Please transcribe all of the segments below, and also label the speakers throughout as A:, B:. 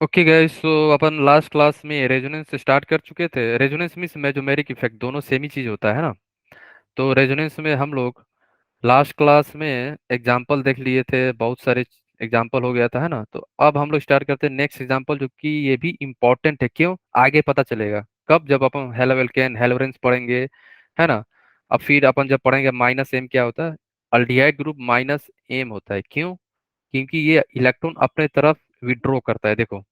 A: Okay guys, सो अपन last class में resonance start कर चुके थे। रेजोनेंस मीन्स मेजोमेरिक इफेक्ट, दोनों सेम ही चीज होता है ना। तो रेजोनेंस में हम लोग लास्ट क्लास में एग्जाम्पल देख लिए थे, बहुत सारे एग्जाम्पल हो गया था, है ना। तो अब हम लोग स्टार्ट करते हैं नेक्स्ट एग्जाम्पल, जो कि ये भी इम्पोर्टेंट है। क्यों? आगे पता चलेगा कब, जब अपन हेलोवेल्केन हेलोरेंस पढ़ेंगे, है ना। अब फिर अपन जब पढ़ेंगे माइनस एम क्या होता है, अल्डिहाइड ग्रुप माइनस एम होता है। क्यों? क्योंकि ये इलेक्ट्रॉन अपने तरफ विड्रॉ करता है। देखो,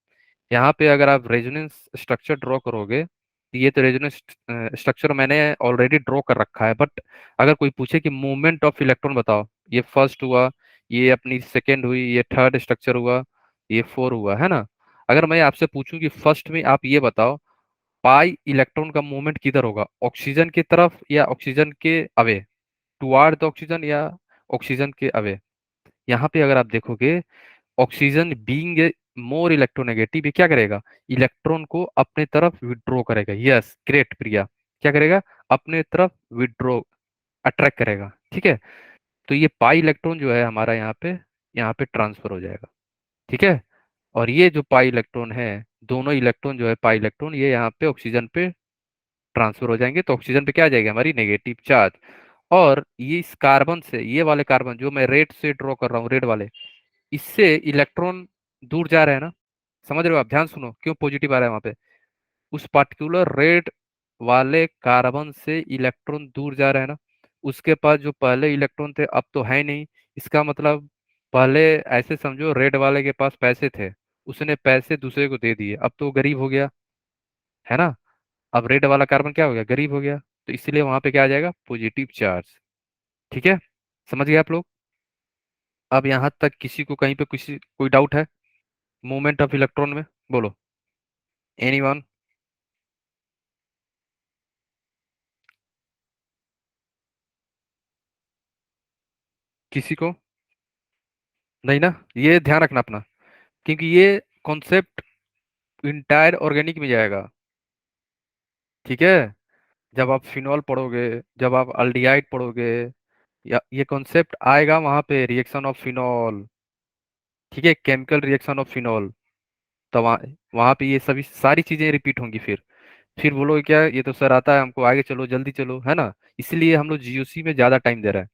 A: यहाँ पे अगर आप रेजोनेंस स्ट्रक्चर ड्रॉ करोगे, तो ये तो रेजोनेंस स्ट्रक्चर मैंने ऑलरेडी ड्रॉ कर रखा है, बट अगर कोई पूछे कि मूवमेंट ऑफ इलेक्ट्रॉन बताओ, ये फर्स्ट हुआ, ये अपनी सेकेंड हुई, ये थर्ड स्ट्रक्चर हुआ, ये फोर हुआ, है ना। अगर मैं आपसे पूछूं कि फर्स्ट में आप ये बताओ, पाई इलेक्ट्रॉन का मूवमेंट किधर होगा, ऑक्सीजन की तरफ या ऑक्सीजन के अवे, टुवार्ड द ऑक्सीजन या ऑक्सीजन के अवे। यहाँ पे अगर आप देखोगे, ऑक्सीजन बीइंग मोर इलेक्ट्रोनेगेटिव, ये क्या करेगा, इलेक्ट्रॉन को अपने तरफ विड्रॉ करेगा। यस, ग्रेट प्रिया। क्या करेगा? अपने तरफ विड्रॉ, अट्रैक्ट करेगा। ठीक है। तो ये पाई इलेक्ट्रॉन जो है हमारा यहाँ पे ट्रांसफर हो जाएगा। ठीक है। और ये जो पाई इलेक्ट्रॉन है, दोनों इलेक्ट्रॉन जो है पाई इलेक्ट्रॉन, ये यहाँ पे ऑक्सीजन पे ट्रांसफर हो जाएंगे। तो ऑक्सीजन पे क्या आ जाएगी, हमारी नेगेटिव चार्ज। और ये इस कार्बन से, ये वाले कार्बन जो मैं रेड से ड्रॉ कर रहा हूँ, रेड वाले, इससे इलेक्ट्रॉन दूर जा रहे हैं ना। समझ रहे हो आप? ध्यान सुनो, क्यों पॉजिटिव आ रहा है वहां पे। उस पार्टिकुलर रेड वाले कार्बन से इलेक्ट्रॉन दूर जा रहे हैं ना। उसके पास जो पहले इलेक्ट्रॉन थे अब तो है नहीं। इसका मतलब, पहले ऐसे समझो, रेड वाले के पास पैसे थे, उसने पैसे दूसरे को दे दिए, अब तो वो गरीब हो गया, है ना। अब रेड वाला कार्बन क्या हो गया, गरीब हो गया। तो इसलिए वहां पे क्या आ जाएगा, पॉजिटिव चार्ज। ठीक है। समझ गए आप लोग? अब यहाँ तक किसी को कहीं पे किसी कोई डाउट है मूवमेंट ऑफ इलेक्ट्रॉन में? बोलो, एनीवन। किसी को नहीं ना? ये ध्यान रखना अपना, क्योंकि ये कॉन्सेप्ट इंटायर ऑर्गेनिक में जाएगा। ठीक है। जब आप फिनॉल पढ़ोगे, जब आप अल्डिहाइड पढ़ोगे, या ये कॉन्सेप्ट आएगा वहां पे, रिएक्शन ऑफ फिनॉल। ठीक है, केमिकल रिएक्शन ऑफ फिनॉल। तो वहां पे ये सभी सारी चीजें रिपीट होंगी। फिर बोलोगे क्या, ये तो सर आता है हमको, आगे चलो, जल्दी चलो, है ना। इसलिए हम लोग जीओसी में ज्यादा टाइम दे रहे हैं।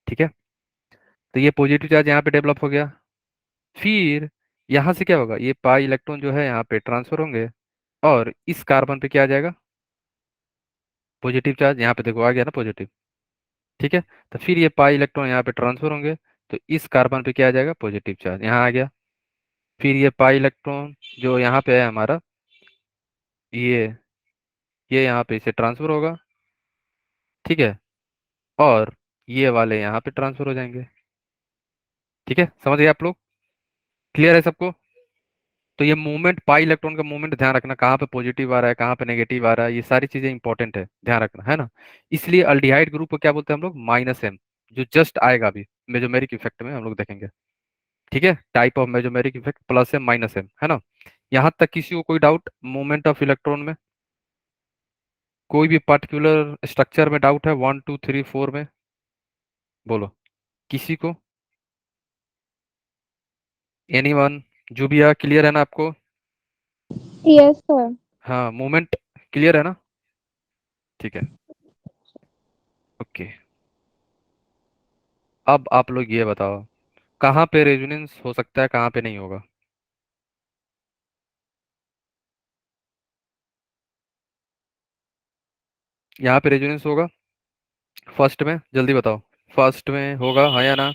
A: ठीक है। तो ये पॉजिटिव चार्ज यहाँ पे डेवलप हो गया। फिर यहाँ से क्या होगा, ये पाई इलेक्ट्रॉन जो है यहाँ पे ट्रांसफर होंगे, और इस कार्बन पे क्या आ जाएगा, पॉजिटिव चार्ज। यहाँ पे देखो आ गया ना पॉजिटिव। ठीक है। तो फिर ये पाई इलेक्ट्रॉन यहाँ पे ट्रांसफर होंगे, तो इस कार्बन पे क्या आ जाएगा, पॉजिटिव चार्ज, यहाँ आ गया। फिर ये पाई इलेक्ट्रॉन जो यहाँ पे है हमारा, ये ये यहाँ पे इसे ट्रांसफर होगा। ठीक है। और ये वाले यहाँ पे ट्रांसफर हो जाएंगे। ठीक है, समझ गए आप लोग? क्लियर है सबको? तो ये मूवमेंट, पाई इलेक्ट्रॉन का मूवमेंट ध्यान रखना, कहाँ पे पॉजिटिव आ रहा है, कहाँ पे नेगेटिव आ रहा है, ये सारी चीजें इंपॉर्टेंट है, ध्यान रखना, है ना। इसलिए अल्डिहाइड ग्रुप को क्या बोलते हैं हम लोग, माइनस एम, जो जस्ट आएगा अभी मेजोमेरिक इफेक्ट में हम लोग देखेंगे। ठीक है, type of mesomeric effect, plus M minus M, है ना। यहाँ तक किसी को कोई डाउट मूवमेंट ऑफ इलेक्ट्रॉन में? कोई भी पर्टिकुलर स्ट्रक्चर में डाउट है, वन टू थ्री फोर में? बोलो, किसी को? एनीवन? जो भी है क्लियर है ना आपको?
B: Yes sir.
A: हाँ, मूवमेंट क्लियर है ना? ठीक है। ओके। अब आप लोग ये बताओ, कहाँ पे रेजोनेंस हो सकता है, कहाँ पे नहीं होगा। यहाँ पे रेजोनेंस होगा फर्स्ट में, जल्दी बताओ। फर्स्ट में होगा, हाँ या ना?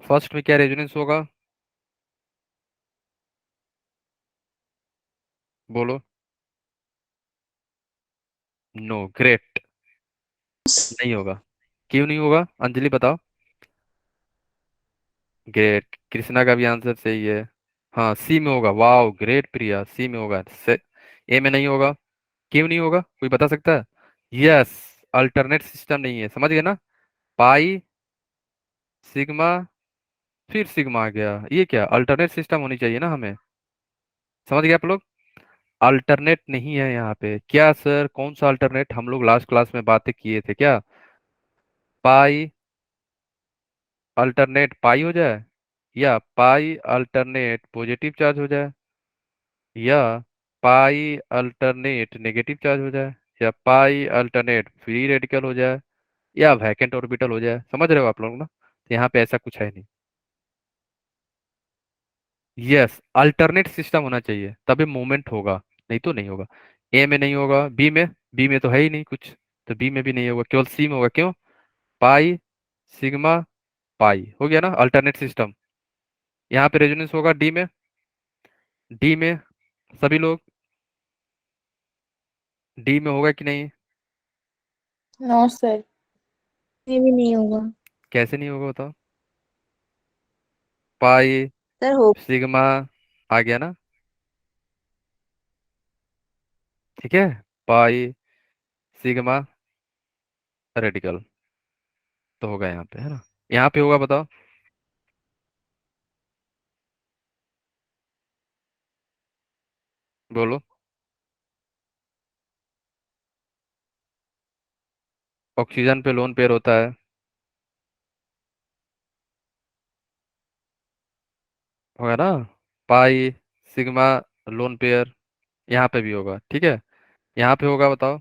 A: फर्स्ट में क्या रेजोनेंस होगा? बोलो। नो, ग्रेट, नहीं होगा। क्यों नहीं होगा, अंजलि बताओ। ग्रेट, कृष्णा का भी आंसर सही है। हाँ, सी में होगा। वाओ, ग्रेट प्रिया, सी में होगा। ए में नहीं होगा। क्यों नहीं होगा, कोई बता सकता है? यस, अल्टरनेट सिस्टम नहीं है, समझ गए ना। पाई, सिग्मा, फिर सिग्मा आ गया, ये क्या अल्टरनेट सिस्टम होनी चाहिए ना हमें। समझ गए आप लोग? अल्टरनेट नहीं है यहाँ पे। क्या सर, कौन सा अल्टरनेट, हम लोग लास्ट क्लास में बातें किए थे क्या? पाई अल्टरनेट पाई हो जाए, या पाई अल्टरनेट पॉजिटिव चार्ज हो जाए, या पाई अल्टरनेट नेगेटिव चार्ज हो जाए, या पाई अल्टरनेट फ्री रेडिकल हो जाए, या वैकेंट ऑर्बिटल हो जाए। समझ रहे हो आप लोग ना? तो यहाँ पे ऐसा कुछ है नहीं। यस, अल्टरनेट सिस्टम होना चाहिए तभी मूवमेंट होगा, नहीं तो नहीं होगा। ए में नहीं होगा, बी में तो है ही नहीं कुछ, तो बी में भी नहीं होगा, केवल सी में होगा। क्यों? पाई सिग्मा पाई हो गया ना अल्टरनेट सिस्टम। यहाँ पे रेजोनेंस होगा डी में सभी लोग, डी में होगा कि नहीं?
C: No sir.
B: में भी नहीं होगा।
A: कैसे नहीं होगा बताओ? पाई
C: सर हो।
A: सिग्मा आ गया ना, ठीक है, पाई सिग्मा रेडिकल तो होगा यहाँ पे, है ना? यहाँ पे होगा बताओ? बोलो। ऑक्सीजन पे लोन पेयर होता है, होगा ना? पाई सिग्मा लोन पेयर यहाँ पे भी होगा, ठीक है। यहाँ पे होगा बताओ?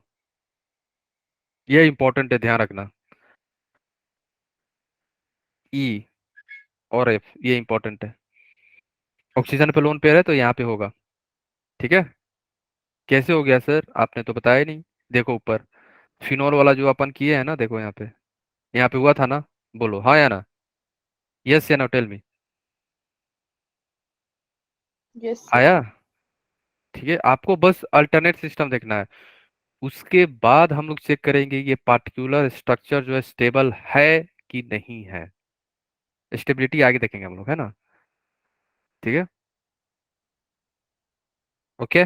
A: ये इंपॉर्टेंट है, ध्यान रखना। ई और एफ ये इंपॉर्टेंट है। ऑक्सीजन पे लोन पेयर है तो यहाँ पे होगा, ठीक है। कैसे हो गया सर, आपने तो बताया ही नहीं। देखो ऊपर फिनोल वाला जो अपन किए हैं ना, देखो यहाँ पे हुआ था ना। बोलो हाँ या ना, यस या no, tell me.
C: Yes sir.
A: आया, ठीक है। आपको बस अल्टरनेट सिस्टम देखना है, उसके बाद हम लोग चेक करेंगे ये पार्टिकुलर स्ट्रक्चर जो है स्टेबल है कि नहीं है। स्टेबिलिटी आगे देखेंगे हम लोग, है ना? ठीक है, ओके,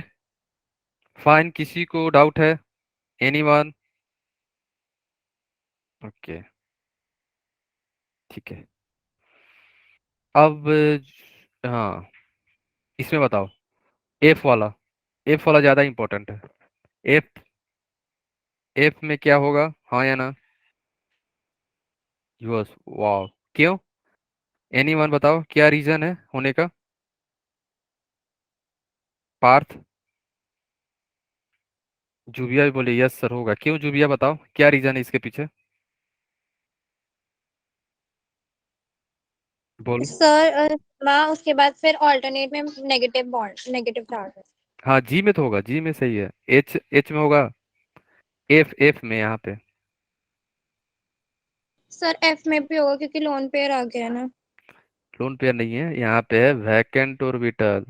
A: फाइन। किसी को डाउट है? एनीवन? ओके, ठीक है। अब हाँ, इसमें बताओ, एफ वाला, एफ वाला ज्यादा इंपॉर्टेंट है। एफ, एफ में क्या होगा, हाँ या ना? यूएस, वाह, क्यों? एनीवन बताओ क्या रीजन है होने का? पार्थ, जूबिया भी बोले यस सर होगा। क्यों जूबिया, बताओ क्या रीजन है इसके पीछे? बोलो।
B: सर माँ उसके बाद फिर ऑल्टरनेट में नेगेटिव बॉन्ड नेगेटिव चार्ज।
A: हाँ जी में तो होगा, जी में सही है। एच, एच में होगा? एफ में यहाँ पे
B: सर एफ में भी होगा क्योंकि लोन पेयर आ गया ना।
A: लोन पेयर नहीं है, यहाँ पे है वैकेंट ऑर्बिटल।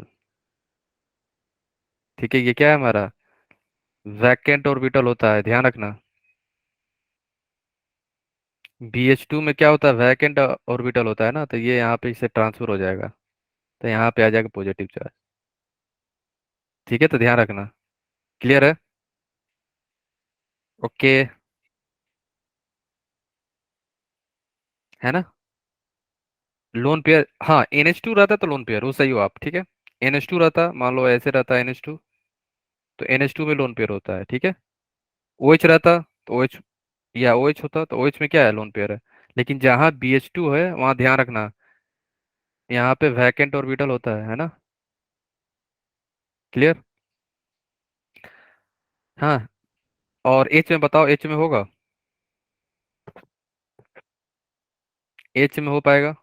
A: ठीक है, ये क्या है हमारा? वैकेंट ऑर्बिटल होता है, ध्यान रखना। BH2 में क्या होता है, वैकेंट ऑर्बिटल होता है ना, तो ये यहाँ पे इससे ट्रांसफर हो जाएगा, तो यहाँ पे आ जाएगा पॉजिटिव चार्ज। ठीक है, तो ध्यान रखना। क्लियर है? ओके, है ना? लोन पेयर, हाँ NH2 रहता तो लोन पेयर, वो सही हो आप, ठीक है। NH2 रहता, मान लो ऐसे रहता NH2, तो NH2 में लोन पेयर होता है, ठीक है। OH रहता तो OH, या OH होता तो OH में क्या है, लोन पेयर है। लेकिन जहाँ BH2 है वहाँ ध्यान रखना, यहाँ पे वैकेंट ऑर्बिटल होता है ना? क्लियर? हाँ, और H में बताओ, H में होगा? H में हो पाएगा?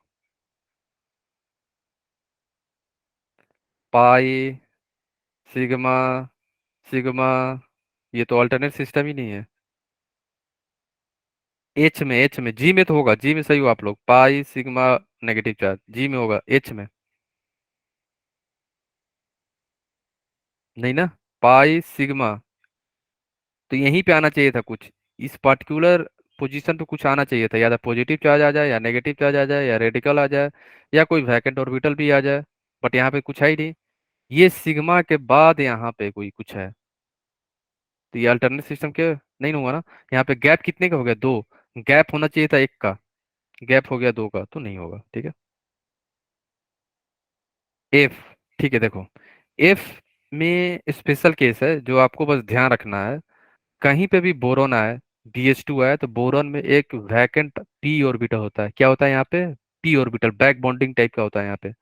A: पाई सिग्मा सिग्मा, ये तो अल्टरनेट सिस्टम ही नहीं है। एच में जी में तो होगा, जी में सही हो आप लोग, पाई सिग्मा नेगेटिव चार्ज जी में होगा, एच में नहीं ना। पाई सिग्मा, तो यहीं पे आना चाहिए था कुछ, इस पर्टिकुलर पोजीशन पे कुछ आना चाहिए था, या तो पॉजिटिव चार्ज आ जाए, या नेगेटिव चार्ज आ जाए, या रेडिकल आ जाए, या कोई वैकेंट ऑर्बिटल भी आ जाए। बट यहाँ पे कुछ है ही नहीं, ये सिग्मा के बाद यहाँ पे कोई कुछ है, तो ये अल्टरनेट सिस्टम के नहीं हुआ ना। यहाँ पे गैप कितने का हो गया, दो, गैप होना चाहिए था एक का, गैप हो गया दो का, तो नहीं होगा, ठीक है। एफ, ठीक है, देखो एफ में स्पेशल केस है जो आपको बस ध्यान रखना है। कहीं पे भी बोरोन आए, BH2 आए, तो बोरोन में एक वैकेंट पी ऑर्बिटल होता है। क्या होता है यहाँ पे? P orbital, back bonding type का होता है यहाँ पे,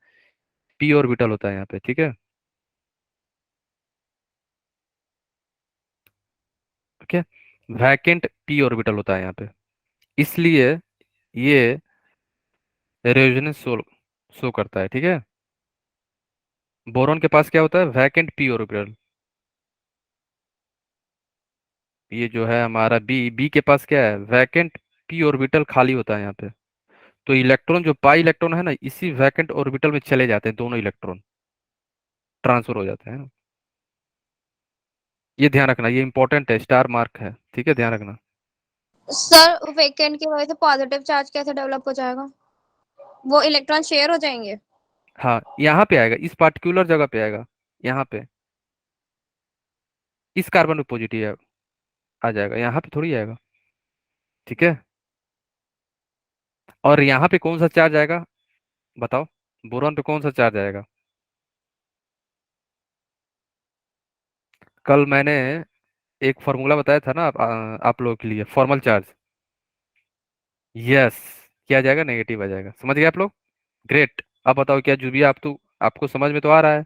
A: पी ऑर्बिटल होता है यहाँ पे, ठीक है। ओके, वैकेंट पी ऑर्बिटल होता है यहाँ पे, इसलिए ये रेजोनेंस शो करता है, ठीक है। बोरॉन के पास क्या होता है, वैकेंट पी ऑर्बिटल। ये जो है हमारा बी, बी के पास क्या है, वैकेंट पी ऑर्बिटल खाली होता है यहाँ पे। तो इलेक्ट्रॉन, जो पाई इलेक्ट्रॉन है ना, इसी वैकेंट ऑर्बिटल में चले जाते हैं, दोनों इलेक्ट्रॉन ट्रांसफर हो जाते हैं ना। ये ध्यान रखना, ये इंपॉर्टेंट है, स्टार मार्क है, ठीक है, ध्यान रखना।
B: सर वेकेंट की वजह से पॉजिटिव चार्ज कैसे डेवलप हो जाएगा? वो इलेक्ट्रॉन शेयर हो जाएंगे?
A: हाँ, यहाँ पे आएगा, इस पार्टिकुलर जगह पे आएगा, यहाँ पे इस कार्बन में पॉजिटिव आ जाएगा, यहाँ पे थोड़ी आएगा, ठीक है। और यहाँ पे कौन सा चार्ज आएगा, बताओ, बोरॉन पे कौन सा चार्ज आएगा? कल मैंने एक फॉर्मूला बताया था ना आप लोगों के लिए, फॉर्मल चार्ज। यस, क्या आ जाएगा, नेगेटिव आ जाएगा, समझ गए आप लोग? ग्रेट। अब बताओ, क्या जो भी आप तो आपको समझ में तो आ रहा है?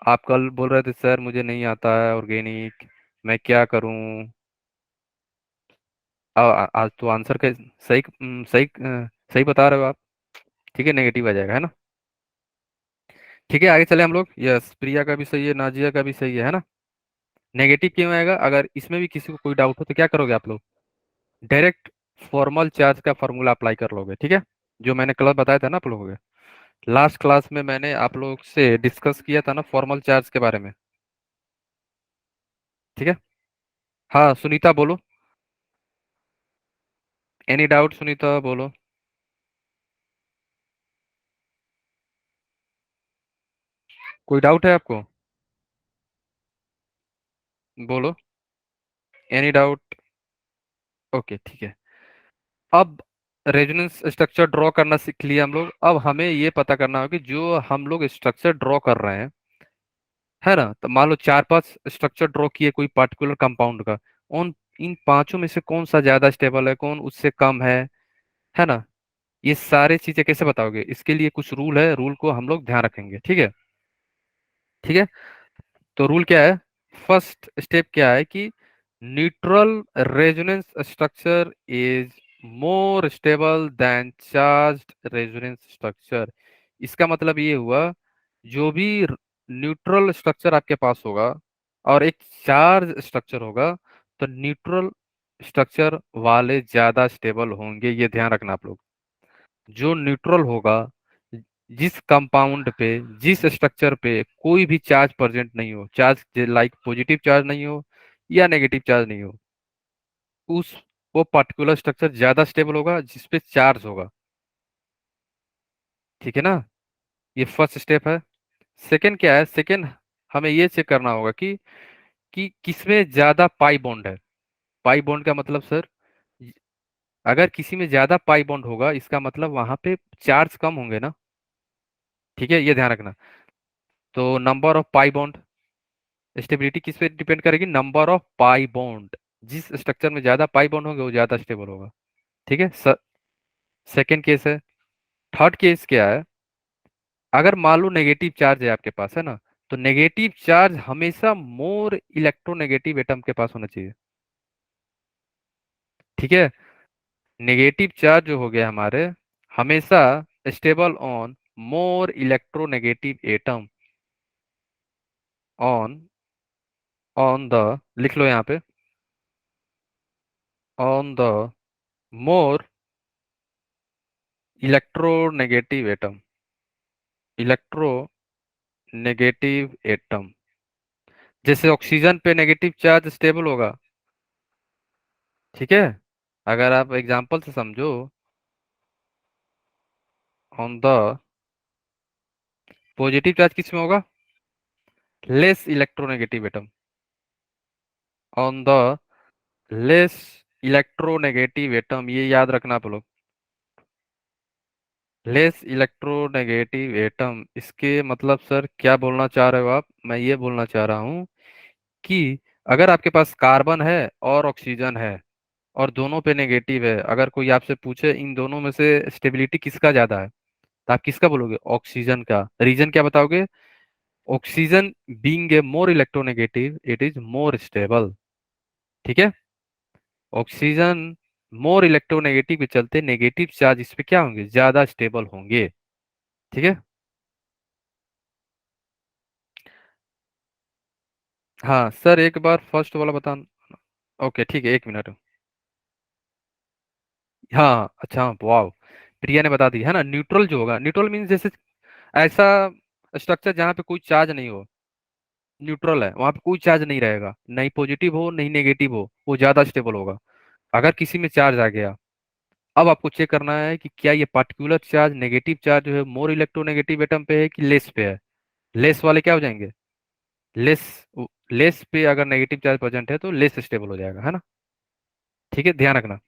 A: आप कल बोल रहे थे सर मुझे नहीं आता है ऑर्गेनिक, मैं क्या करूं। आज तो आंसर के सही सही सही बता रहे हो आप, ठीक है, नेगेटिव आ जाएगा, है ना। ठीक है, आगे चले हम लोग। यस, प्रिया का भी सही है, नाजिया का भी सही है ना। नेगेटिव क्यों आएगा? अगर इसमें भी किसी को कोई डाउट हो तो क्या करोगे आप लोग, डायरेक्ट फॉर्मल चार्ज का फॉर्मूला अप्लाई कर लोगे, ठीक है, जो मैंने कल बताया था ना आप लोगों को। लास्ट क्लास में मैंने आप लोग से डिस्कस किया था ना फॉर्मल चार्ज के बारे में, ठीक है। हाँ सुनीता बोलो, एनी डाउट, सुनीता बोलो। कोई डाउट है आपको? बोलो, एनी डाउट? ओके, ठीक है। अब रेजोनेंस स्ट्रक्चर ड्रॉ करना सीख लिया हम लोग, अब हमें ये पता करना होगा कि जो हम लोग स्ट्रक्चर ड्रॉ कर रहे हैं, है ना, तो मान लो चार पांच स्ट्रक्चर ड्रॉ किए कोई पर्टिकुलर कंपाउंड का, उन इन पांचों में से कौन सा ज्यादा स्टेबल है, कौन उससे कम है ना। ये सारे चीजें कैसे बताओगे, इसके लिए कुछ रूल है, रूल को हम लोग ध्यान रखेंगे, ठीक है। ठीक है, तो रूल क्या है, फर्स्ट स्टेप क्या है कि neutral resonance structure is more stable then charged resonance structure. इसका मतलब ये हुआ, जो भी न्यूट्रल स्ट्रक्चर आपके पास होगा और एक चार्ज स्ट्रक्चर होगा, तो न्यूट्रल स्ट्रक्चर वाले ज्यादा स्टेबल होंगे, ये ध्यान रखना आप लोग। जो न्यूट्रल होगा, जिस कंपाउंड पे, जिस स्ट्रक्चर पे कोई भी चार्ज प्रेजेंट नहीं हो, चार्ज लाइक पॉजिटिव चार्ज नहीं हो या नेगेटिव चार्ज नहीं हो, उस वो पर्टिकुलर स्ट्रक्चर ज्यादा स्टेबल होगा जिसपे चार्ज होगा, ठीक है ना। ये फर्स्ट स्टेप है। सेकंड क्या है, सेकंड हमें ये चेक करना होगा कि किसमें ज्यादा पाई बॉन्ड है। पाई बॉन्ड का मतलब सर, अगर किसी में ज्यादा पाई बॉन्ड होगा, इसका मतलब वहां पे चार्ज कम होंगे ना, ठीक है, ये ध्यान रखना। तो number of pi bond, stability किस पे डिपेंड करेगी, नंबर ऑफ पाई बॉन्ड। जिस स्ट्रक्चर में ज्यादा पाई बॉन्ड होंगे वो ज्यादा स्टेबल होगा, ठीक है। सेकेंड केस है। थर्ड केस क्या है, अगर मान लो नेगेटिव चार्ज है आपके पास, है ना, तो नेगेटिव चार्ज हमेशा मोर इलेक्ट्रोनेगेटिव एटम के पास होना चाहिए, ठीक है। नेगेटिव चार्ज जो हो गया हमारे, हमेशा stable on more electronegative atom on on the, लिख लो यहाँ पे, on the more electronegative atom, electronegative atom. जैसे ऑक्सीजन पे नेगेटिव चार्ज स्टेबल होगा, ठीक है। अगर आप एग्जांपल से समझो, ऑन द पॉजिटिव चार्ज किस में होगा, less electronegative atom, on the less electronegative atom, ये याद रखना आप लोग, लेस इलेक्ट्रोनेगेटिव एटम। इसके मतलब सर क्या बोलना चाह रहे हो आप, मैं ये बोलना चाह रहा हूँ कि अगर आपके पास कार्बन है और ऑक्सीजन है, और दोनों पे नेगेटिव है, अगर कोई आपसे पूछे इन दोनों में से स्टेबिलिटी किसका ज्यादा है, तो आप किसका बोलोगे? ऑक्सीजन का। रीजन क्या बताओगे? Oxygen being a more electronegative it is more stable. ठीक है, ऑक्सीजन मोर इलेक्ट्रोनेगेटिव के चलते नेगेटिव चार्ज इस पे क्या होंगे? ज्यादा स्टेबल होंगे। ठीक है। हाँ सर, एक बार फर्स्ट वाला बताना। ओके ठीक है, 1 मिनट। हाँ अच्छा, वाह, प्रिया ने बता दी है ना। न्यूट्रल जो होगा, न्यूट्रल मीन्स जैसे ऐसा स्ट्रक्चर जहाँ पे कोई चार्ज नहीं हो, न्यूट्रल है, वहां पे कोई चार्ज नहीं रहेगा, नहीं पॉजिटिव हो नहीं नेगेटिव हो, वो ज्यादा स्टेबल होगा। अगर किसी में चार्ज आ गया, अब आपको चेक करना है कि क्या ये पर्टिकुलर चार्ज, नेगेटिव चार्ज जो है मोर इलेक्ट्रोनेगेटिव एटम पे है कि लेस पे है। लेस वाले क्या हो जाएंगे? लेस। लेस पे अगर नेगेटिव चार्ज प्रेजेंट है तो लेस स्टेबल हो जाएगा, है ना। ठीक है, ध्यान रखना।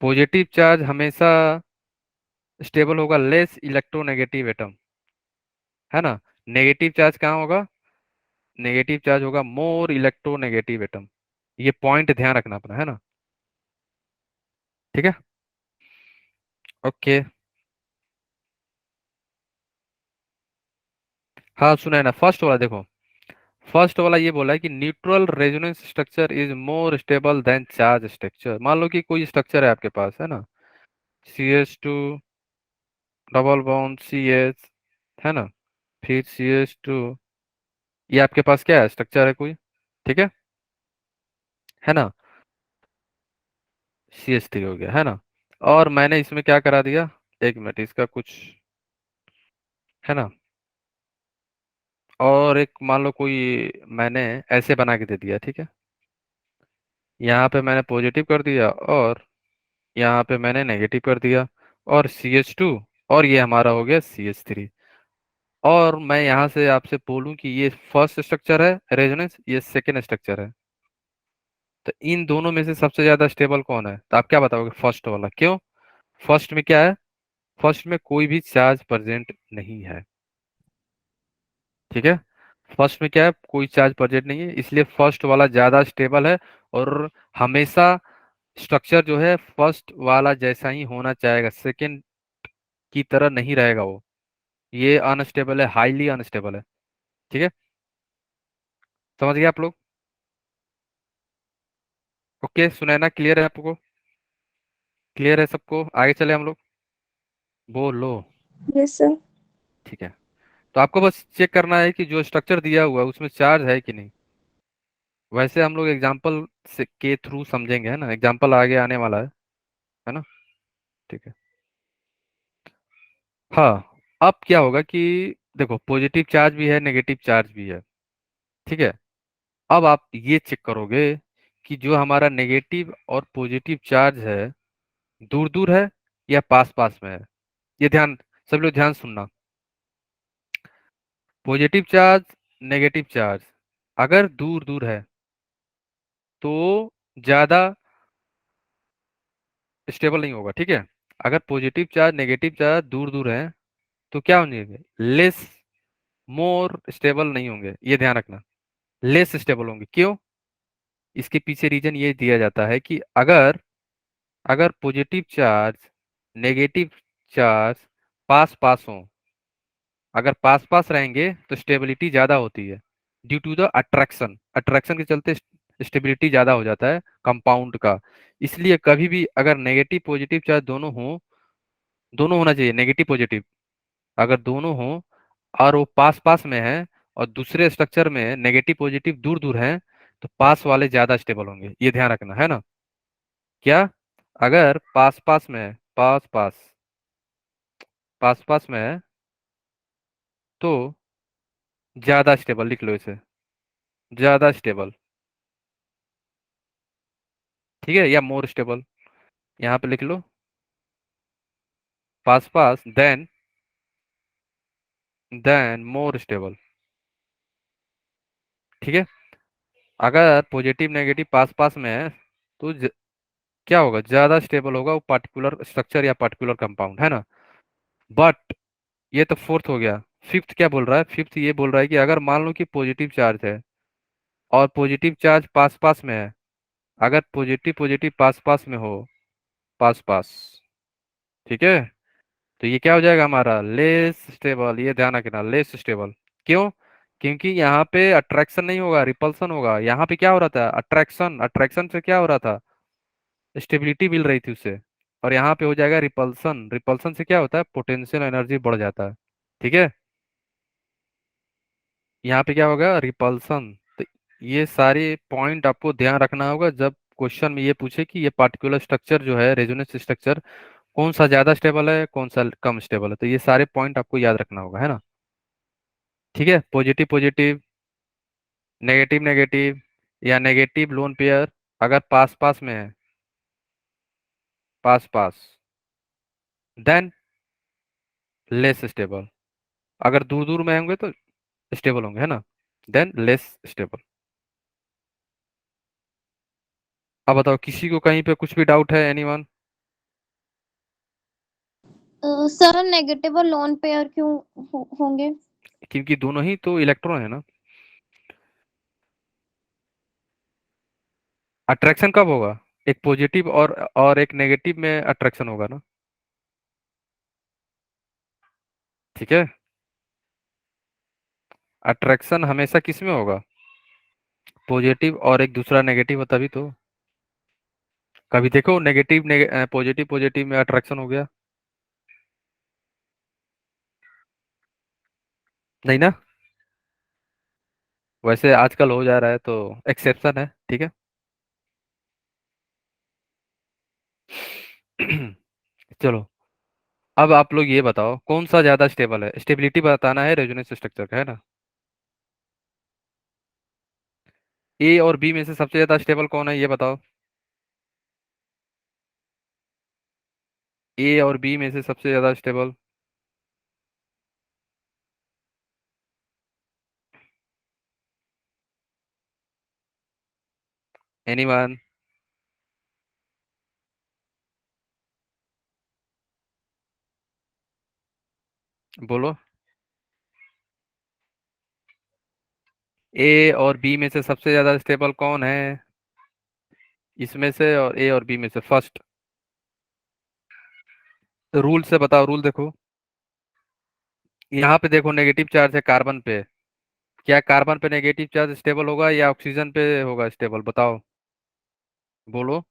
A: पॉजिटिव चार्ज हमेशा स्टेबल होगा लेस इलेक्ट्रोनेगेटिव एटम, है ना। नेगेटिव चार्ज कहाँ होगा? नेगेटिव चार्ज होगा मोर इलेक्ट्रोनेगेटिव एटम। ये पॉइंट ध्यान रखना अपना, है ना। ठीक है। ओके। हाँ सुना है ना, फर्स्ट वाला देखो। फर्स्ट वाला ये बोला है कि neutral resonance structure is more stable then charge structure. मान लो कि कोई स्ट्रक्चर है आपके पास, है ना, CH2 डबल बॉन्ड CH, है ना, फिर CH2, ये आपके पास क्या है? स्ट्रक्चर है कोई। ठीक है ना। CH3 हो गया, है ना। और मैंने इसमें क्या करा दिया, 1 मिनट, इसका कुछ, है ना, और एक मान लो कोई मैंने ऐसे बना के दे दिया, ठीक है। यहाँ पे मैंने पॉजिटिव कर दिया और यहाँ पे मैंने नेगेटिव कर दिया, और CH2, और ये हमारा हो गया CH3। और मैं यहाँ से आपसे बोलूँ कि ये फर्स्ट स्ट्रक्चर है रेजोनेंस, ये सेकेंड स्ट्रक्चर है, तो इन दोनों में से सबसे ज्यादा स्टेबल कौन है? तो आप क्या बताओगे? फर्स्ट वाला। क्यों? फर्स्ट में क्या है? फर्स्ट में कोई भी चार्ज प्रेजेंट नहीं है। ठीक है, फर्स्ट में क्या है? कोई चार्ज प्रेजेंट नहीं है, इसलिए फर्स्ट वाला ज्यादा स्टेबल है। और हमेशा स्ट्रक्चर जो है फर्स्ट वाला जैसा ही होना चाहेगा, सेकंड की तरह नहीं रहेगा वो। ये अनस्टेबल है, हाईली अनस्टेबल है। ठीक है, समझ गए आप लोग? ओके, सुनैना क्लियर है आपको? क्लियर है सबको? आगे चले हम लोग। बोलो।
C: Yes, sir.
A: ठीक है, तो आपको बस चेक करना है कि जो स्ट्रक्चर दिया हुआ है उसमें चार्ज है कि नहीं। वैसे हम लोग एग्जाम्पल से के थ्रू समझेंगे, है ना, एग्जाम्पल आगे आने वाला है ना। ठीक है। हाँ, अब क्या होगा कि देखो, पॉजिटिव चार्ज भी है नेगेटिव चार्ज भी है। ठीक है, अब आप ये चेक करोगे कि जो हमारा नेगेटिव और पॉजिटिव चार्ज है दूर दूर है या पास पास में है। ये ध्यान, सब लोग ध्यान सुनना। पॉजिटिव चार्ज, नेगेटिव चार्ज अगर दूर दूर है तो ज्यादा स्टेबल नहीं होगा। ठीक है, अगर पॉजिटिव चार्ज नेगेटिव चार्ज दूर दूर है तो क्या होंगे? लेस, मोर स्टेबल नहीं होंगे, ये ध्यान रखना। लेस स्टेबल होंगे। क्यों? इसके पीछे रीजन ये दिया जाता है कि अगर अगर पॉजिटिव चार्ज नेगेटिव चार्ज पास पास हो, अगर पास पास रहेंगे तो स्टेबिलिटी ज्यादा होती है, due to the attraction. Attraction के चलते स्टेबिलिटी ज्यादा हो जाता है कंपाउंड का। इसलिए कभी भी अगर नेगेटिव पॉजिटिव चार्ज दोनों हो, दोनों होना चाहिए नेगेटिव पॉजिटिव, अगर दोनों हो और वो पास पास में है और दूसरे स्ट्रक्चर में नेगेटिव पॉजिटिव दूर दूर है, तो पास वाले ज्यादा स्टेबल होंगे, ये ध्यान रखना, है ना। क्या? अगर पास पास में है, पास पास, पास पास में है तो ज्यादा स्टेबल, लिख लो इसे, ज्यादा स्टेबल। ठीक है, या मोर स्टेबल, यहाँ पे लिख लो, पास पास देन मोर स्टेबल। ठीक है, अगर पॉजिटिव नेगेटिव पास पास में है तो क्या होगा? ज्यादा स्टेबल होगा वो पार्टिकुलर स्ट्रक्चर या पार्टिकुलर कंपाउंड, है ना। बट ये तो फोर्थ हो गया। फिफ्थ क्या बोल रहा है? फिफ्थ ये बोल रहा है कि अगर मान लो कि पॉजिटिव चार्ज है और पॉजिटिव चार्ज पास पास में है, अगर पॉजिटिव पॉजिटिव पास पास में हो, पास पास, ठीक है, तो ये क्या हो जाएगा हमारा लेस स्टेबल। ये ध्यान रखना, लेस स्टेबल। क्यों? क्योंकि यहाँ पे अट्रैक्शन नहीं होगा, रिपल्सन होगा। यहाँ पे क्या हो रहा था? अट्रैक्शन। अट्रैक्शन से क्या हो रहा था? स्टेबिलिटी मिल रही थी उसे। और यहाँ पे हो जाएगा रिपल्सन। रिपल्सन से क्या होता है? पोटेंशियल एनर्जी बढ़ जाता है। ठीक है, यहाँ पे क्या होगा? रिपल्सन। तो ये सारे पॉइंट आपको ध्यान रखना होगा जब क्वेश्चन में ये पूछे कि ये पार्टिकुलर स्ट्रक्चर जो है, रेजोनेंस स्ट्रक्चर, कौन सा ज्यादा स्टेबल है, कौन सा कम स्टेबल है। तो ये सारे पॉइंट आपको याद रखना होगा, है ना। ठीक है, पॉजिटिव पॉजिटिव, नेगेटिव नेगेटिव, या नेगेटिव लोन पेयर अगर पास पास में है, पास पास, देन लेस स्टेबल। अगर दूर दूर में होंगे तो स्टेबल होंगे, है ना, देन लेस स्टेबल। अब बताओ, किसी को कहीं पे कुछ भी डाउट है? एनीवन?
B: सर नेगेटिव और लोन पेयर क्यों होंगे?
A: क्योंकि दोनों ही तो इलेक्ट्रॉन है ना। अट्रैक्शन कब होगा? एक पॉजिटिव और एक नेगेटिव में अट्रैक्शन होगा ना। ठीक है, अट्रैक्शन हमेशा किस में होगा? पॉजिटिव और एक दूसरा नेगेटिव हो तभी तो। कभी देखो नेगेटिव पॉजिटिव पॉजिटिव में अट्रैक्शन हो गया? नहीं ना। वैसे आजकल हो जा रहा है तो एक्सेप्शन है, ठीक है। चलो, अब आप लोग ये बताओ कौन सा ज्यादा स्टेबल है। स्टेबिलिटी बताना है रेजोनेंस स्ट्रक्चर का, है ना। ए और बी में से सबसे ज्यादा स्टेबल कौन है, ये बताओ। ए और बी में से सबसे ज्यादा स्टेबल। एनीवन? बोलो। ए और बी में से सबसे ज्यादा स्टेबल कौन है इसमें से? और ए और बी में से फर्स्ट। रूल से बताओ, रूल देखो। यहाँ पे देखो नेगेटिव चार्ज है कार्बन पे। क्या कार्बन पे नेगेटिव चार्ज स्टेबल होगा या ऑक्सीजन पे होगा स्टेबल? बताओ, बोलो।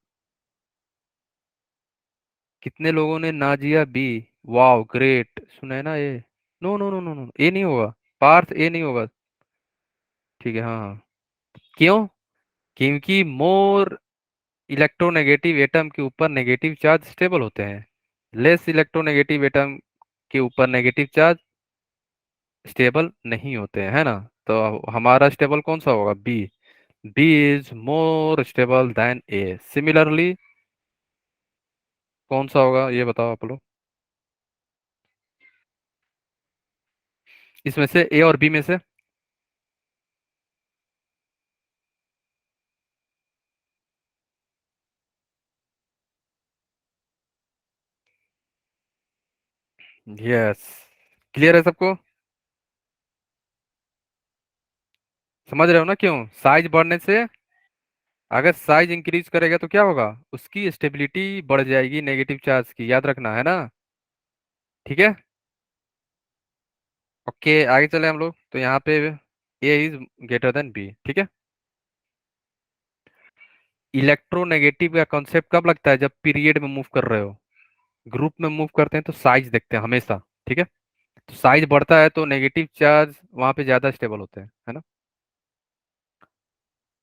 A: कितने लोगों ने नाजिया बी? वाओ ग्रेट, सुना है ना ये। No no no no no, ए नहीं होगा। पार्थ ए नहीं होगा। ठीक है, हाँ हाँ। क्यों? क्योंकि मोर इलेक्ट्रोनेगेटिव एटम के ऊपर नेगेटिव चार्ज स्टेबल होते हैं, लेस इलेक्ट्रोनेगेटिव एटम के ऊपर नेगेटिव चार्ज स्टेबल नहीं होते हैं, है ना। तो हमारा स्टेबल कौन सा होगा? B. B is more stable than A. Similarly कौन सा होगा ये बताओ आप लोग, इसमें से ए और बी में से। यस, क्लियर है सबको? समझ रहे हो ना क्यों? साइज बढ़ने से, अगर साइज इंक्रीज करेगा तो क्या होगा? उसकी स्टेबिलिटी बढ़ जाएगी नेगेटिव चार्ज की, याद रखना, है ना। ठीक है, ओके, आगे चले हम लोग। तो यहाँ पे ए इज ग्रेटर देन बी, ठीक है। इलेक्ट्रोनेगेटिव का कॉन्सेप्ट कब लगता है? जब पीरियड में मूव कर रहे हो। ग्रुप में मूव करते हैं तो साइज देखते हैं हमेशा, ठीक है। तो साइज बढ़ता है तो नेगेटिव चार्ज वहां पे ज्यादा स्टेबल होते हैं, है ना।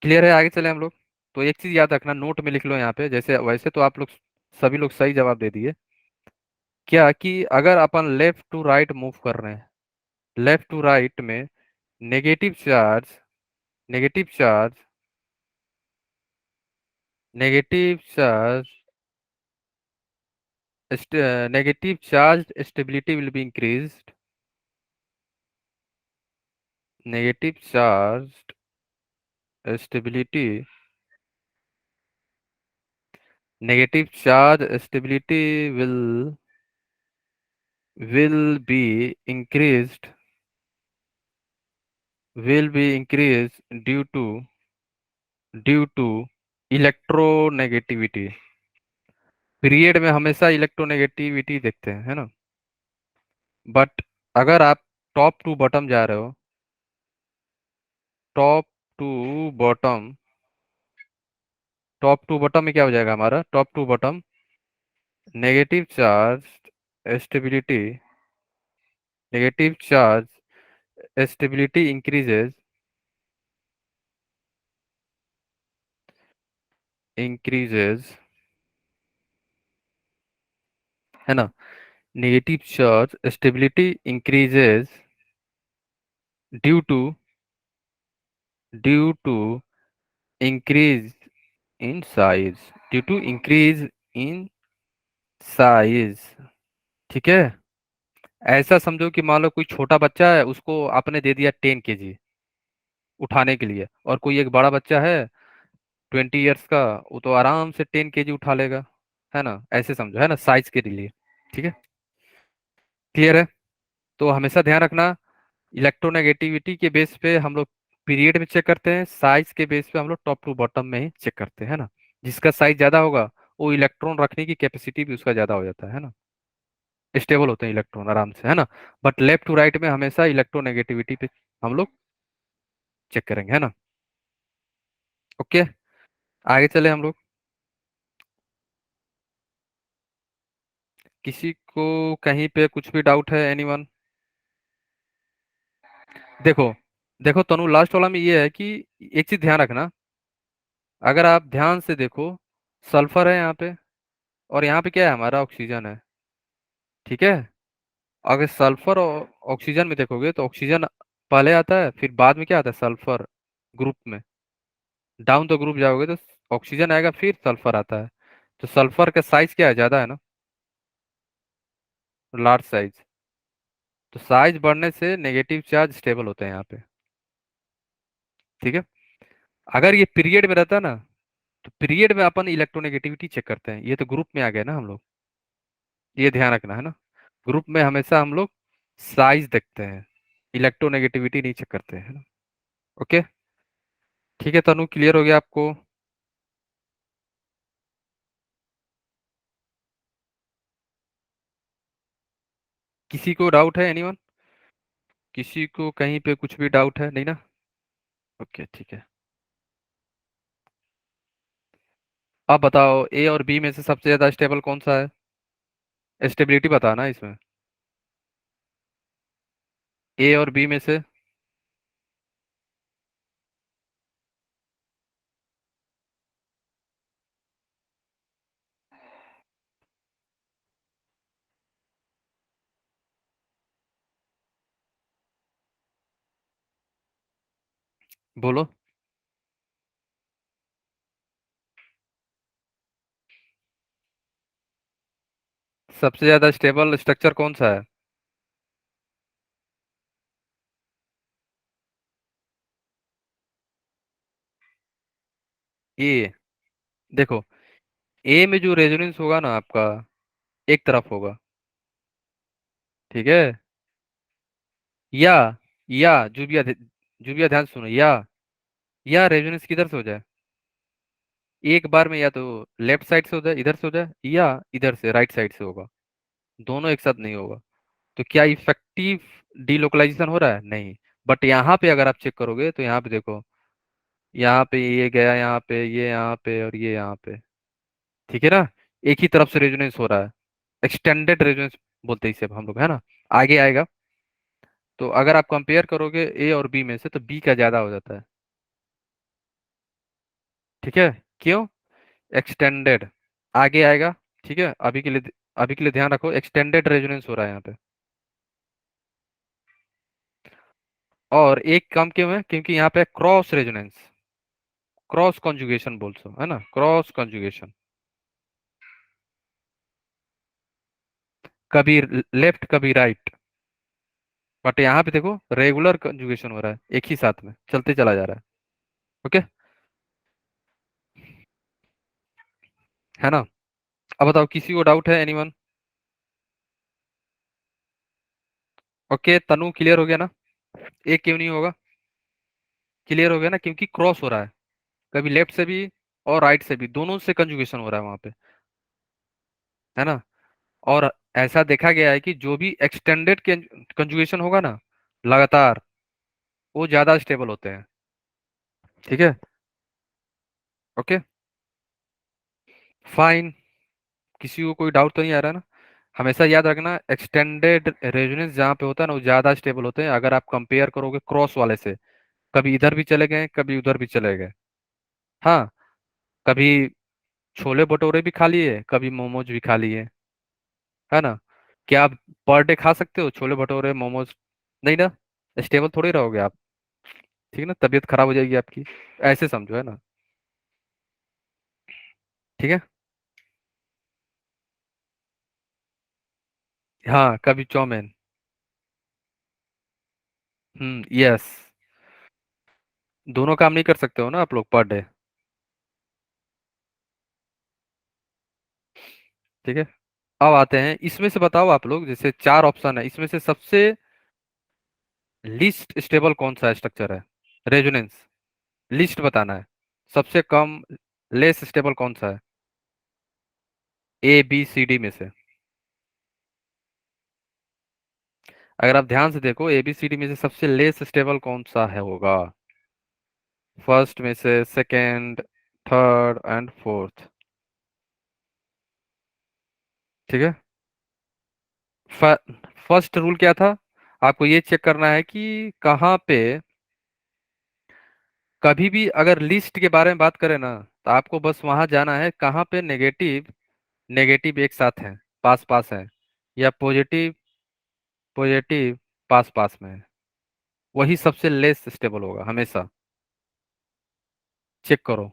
A: क्लियर है? आगे चले हम लोग। तो एक चीज याद रखना, नोट में लिख लो यहाँ पे। जैसे वैसे तो आप लोग सभी लोग सही जवाब दे दिए। क्या कि अगर अपन लेफ्ट टू राइट मूव कर रहे हैं, लेफ्ट टू राइट में negative charge, negative charge, negative charge, negative charge stability will be increased, negative charge stability, negative charge stability will be increased, will be increased due to electronegativity, period में हमेशा electronegativity देखते हैं, है ना। But अगर आप top to bottom जा रहे हो, top to bottom, top to bottom में क्या हो जाएगा हमारा, top to bottom negative charge stability, negative charge stability increases, increases, है ना। Negative charge stability increases due to, due to increase in size, due to increase in size. ठीक है। ऐसा समझो कि मान लो कोई छोटा बच्चा है, उसको आपने दे दिया 10 kg उठाने के लिए, और कोई एक बड़ा बच्चा है 20 इयर्स का, वो तो आराम से 10 kg उठा लेगा, है ना। ऐसे समझो, है ना, साइज के लिए। ठीक है, क्लियर है। तो हमेशा ध्यान रखना, इलेक्ट्रोनेगेटिविटी के बेस पे हम लोग पीरियड में चेक करते हैं, साइज के बेस पे हम लोग टॉप टू बॉटम में ही चेक करते हैं, है ना। जिसका साइज ज्यादा होगा वो इलेक्ट्रॉन रखने की कैपेसिटी भी उसका ज्यादा हो जाता है ना, स्टेबल होते हैं इलेक्ट्रॉन आराम से, है ना। बट लेफ्ट टू राइट में हमेशा इलेक्ट्रोनेगेटिविटी पे हम लोग चेक करेंगे, है ना। ओके, आगे चले हम लोग। किसी को कहीं पे कुछ भी डाउट है, एनीवन? देखो, देखो तनु, लास्ट वाला में ये है कि एक चीज ध्यान रखना, अगर आप ध्यान से देखो, सल्फर है यहाँ पे, और यहाँ पे क्या है, हमारा ऑक्सीजन है। ठीक है। अगर सल्फर और ऑक्सीजन में देखोगे तो ऑक्सीजन पहले आता है, फिर बाद में क्या आता है, सल्फर ग्रुप में। डाउन द ग्रुप जाओगे तो ऑक्सीजन आएगा, फिर सल्फर आता है। तो सल्फर का साइज क्या है, ज्यादा है ना, लार्ज साइज। तो साइज बढ़ने से नेगेटिव चार्ज स्टेबल होते हैं यहाँ पे। ठीक है। अगर ये पीरियड में रहता ना, तो पीरियड में अपन इलेक्ट्रोनेगेटिविटी चेक करते हैं, ये तो ग्रुप में आ गया ना हम लोग, ये ध्यान रखना, है ना। ग्रुप में हमेशा हम लोग साइज देखते हैं, इलेक्ट्रोनेगेटिविटी नहीं चेक करते हैं, है ना। ओके, ठीक है तनु, क्लियर हो गया आपको? किसी को डाउट है, एनीवन? किसी को कहीं पे कुछ भी डाउट है, नहीं ना? ओके, ठीक है। अब बताओ, ए और बी में से सबसे ज्यादा स्टेबल कौन सा है, स्टेबिलिटी बताना इसमें, ए और बी में से। बोलो। सबसे ज्यादा स्टेबल स्ट्रक्चर कौन सा है? ए। देखो, ए में जो रेजोनेंस होगा ना आपका, एक तरफ होगा। ठीक है। या जुबिया ध्यान सुनो, या रेजोनेंस किधर से हो जाए, एक बार में, या तो लेफ्ट साइड से हो जाए, इधर से हो जाए, या इधर से राइट साइड से होगा, दोनों एक साथ नहीं होगा। तो क्या इफेक्टिव डीलोकलाइजेशन हो रहा है? नहीं। बट यहाँ पे अगर आप चेक करोगे तो यहाँ पे देखो, यहाँ पे ये गया, यहाँ पे ये, यहाँ पे और ये यहाँ पे। ठीक है ना, एक ही तरफ से रेजोनेंस हो रहा है, एक्सटेंडेड रेजोनेंस बोलते हैं इसे हम लोग, है ना। आगे आएगा। तो अगर आप कंपेयर करोगे ए और बी में से, तो बी का ज्यादा हो जाता है। ठीक है। क्यों? एक्सटेंडेड, आगे आएगा। ठीक है, अभी के लिए ध्यान रखो, एक्सटेंडेड रेजोनेंस हो रहा है यहाँ पे। और एक कम क्यों है, क्योंकि यहाँ पे क्रॉस रेजोनेंस, क्रॉस कॉन्जुगेशन बोल सो, है ना, क्रॉस कॉन्जुगेशन, कभी लेफ्ट कभी राइट। बट यहाँ पे देखो रेगुलर कंजुगेशन हो रहा है, एक ही साथ में चलते चला जा रहा है। ओके, है ना। अब बताओ, किसी को डाउट है, एनीवन? ओके तनु, क्लियर हो गया ना? एक क्यों नहीं होगा, क्लियर हो गया ना, क्योंकि क्रॉस हो रहा है, कभी लेफ्ट से भी और राइट से भी, दोनों से कंजुगेशन हो रहा है वहां पे, है ना। और ऐसा देखा गया है कि जो भी एक्सटेंडेड कंजुगेशन होगा ना, लगातार, वो ज्यादा स्टेबल होते हैं। ठीक है। Okay, fine. किसी को कोई डाउट तो नहीं आ रहा ना। हमेशा याद रखना, एक्सटेंडेड रेजोनेंस जहाँ पे होता है ना, वो ज्यादा स्टेबल होते हैं अगर आप कंपेयर करोगे क्रॉस वाले से। कभी इधर भी चले गए, कभी उधर भी चले गए। हाँ, कभी छोले भटूरे भी खा लिए, कभी मोमोज भी खा लिए, है ना। क्या आप पर डे खा सकते हो छोले भटूरे मोमोज? नहीं ना, स्टेबल थोड़ी रहोगे आप। ठीक है ना, तबीयत खराब हो जाएगी आपकी। ऐसे समझो, है ना। ठीक है। हाँ, कभी चाउमीन। यस। दोनों काम नहीं कर सकते हो ना आप लोग पर डे। ठीक है। अब आते हैं, इसमें से बताओ आप लोग, जैसे चार ऑप्शन है, इसमें से सबसे लीस्ट स्टेबल कौन सा स्ट्रक्चर है? रेजोनेंस, लिस्ट बताना है। सबसे कम लेस स्टेबल कौन सा है? ABCD में से। अगर आप ध्यान से देखो, ABCD में से सबसे लेस स्टेबल कौन सा है होगा? फर्स्ट में से, सेकंड, थर्ड एंड फोर्थ। ठीक है। फर्स्ट रूल क्या था? आपको ये चेक करना है कि कहाँ पे, कभी भी अगर लिस्ट के बारे में बात करें ना, तो आपको बस वहां जाना है कहाँ पे नेगेटिव नेगेटिव एक साथ हैं, पास पास हैं, या पॉजिटिव पॉजिटिव पास पास में है। वही सबसे लेस स्टेबल होगा हमेशा। चेक करो,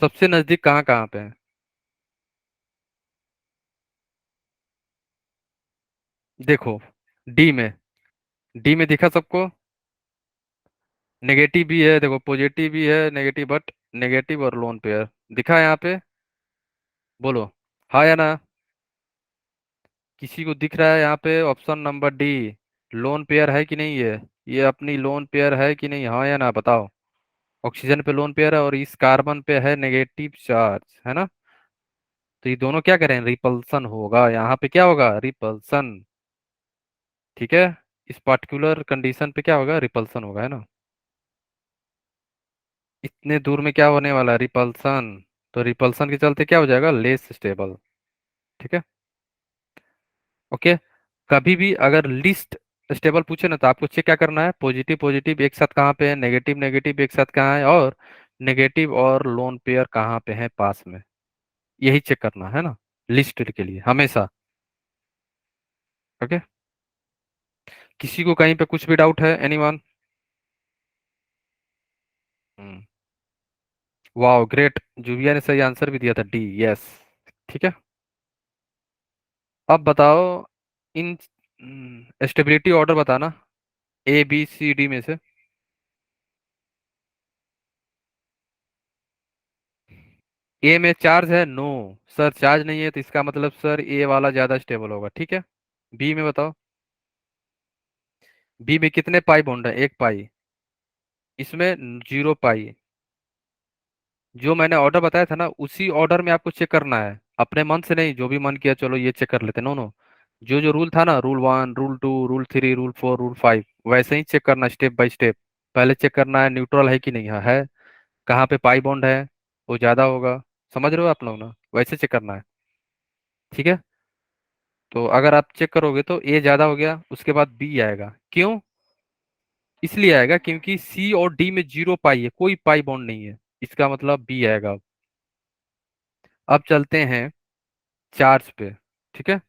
A: सबसे नजदीक कहाँ कहाँ पे है। देखो, डी में, डी में दिखा सबको? नेगेटिव भी है, देखो पॉजिटिव भी है, नेगेटिव, बट नेगेटिव और लोन पेयर दिखा है यहाँ पे। बोलो हाँ या ना। किसी को दिख रहा है यहाँ पे option number D? Lone pair है कि नहीं ये अपनी लोन पेयर है कि नहीं, हाँ या ना बताओ। ऑक्सीजन पे लोन पेयर है और इस कार्बन पे है नेगेटिव चार्ज, है ना। तो ये दोनों क्या करें, रिपल्सन होगा, यहाँ पे क्या होगा, रिपल्सन। ठीक है। इस पर्टिकुलर कंडीशन पे क्या होगा, रिपल्सन होगा, है ना। इतने दूर में क्या होने वाला है, रिपल्सन। तो रिपल्सन के चलते क्या हो जाएगा, लेस स्टेबल। ठीक है। ओके। कभी भी अगर लिस्ट स्टेबल पूछे ना, तो आपको चेक क्या करना है, पॉजिटिव पॉजिटिव एक साथ कहाँ पे है, नेगेटिव नेगेटिव एक साथ कहाँ है, और नेगेटिव और लोन पेयर कहाँ पे है पास में। यही चेक करना है ना, लिस्ट के लिए हमेशा। ओके। किसी को कहीं पे कुछ भी डाउट है, एनीवन? हम्म। वाह, ग्रेट, जुविया ने सही आंसर भी दिया था, डी, यस। ठीक है। अब बताओ, इन स्टेबिलिटी ऑर्डर बताना, ABCD में से। ए में चार्ज है, नो सर, चार्ज नहीं है, तो इसका मतलब सर ए वाला ज्यादा स्टेबल होगा। ठीक है। बी में बताओ, बी में कितने पाई बॉन्ड है, एक पाई। इसमें 0 पाई। जो मैंने ऑर्डर बताया था ना, उसी ऑर्डर में आपको चेक करना है, अपने मन से नहीं, जो भी मन किया चलो ये चेक कर लेते, नो नो। जो जो रूल था ना, rule 1, rule 2, rule 3, rule 4, rule 5, वैसे ही चेक करना, स्टेप बाय स्टेप। पहले चेक करना है न्यूट्रल है कि नहीं है, कहाँ पे पाई बॉन्ड है, वो ज्यादा होगा। समझ रहे हो आप लोग ना, वैसे चेक करना है। ठीक है। तो अगर आप चेक करोगे तो ए ज्यादा हो गया, उसके बाद बी आएगा, क्यों? इसलिए आएगा क्योंकि सी और डी में 0 पाई है, कोई पाई बॉन्ड नहीं है, इसका मतलब बी आएगा। अब चलते हैं चार्ज पे। ठीक है।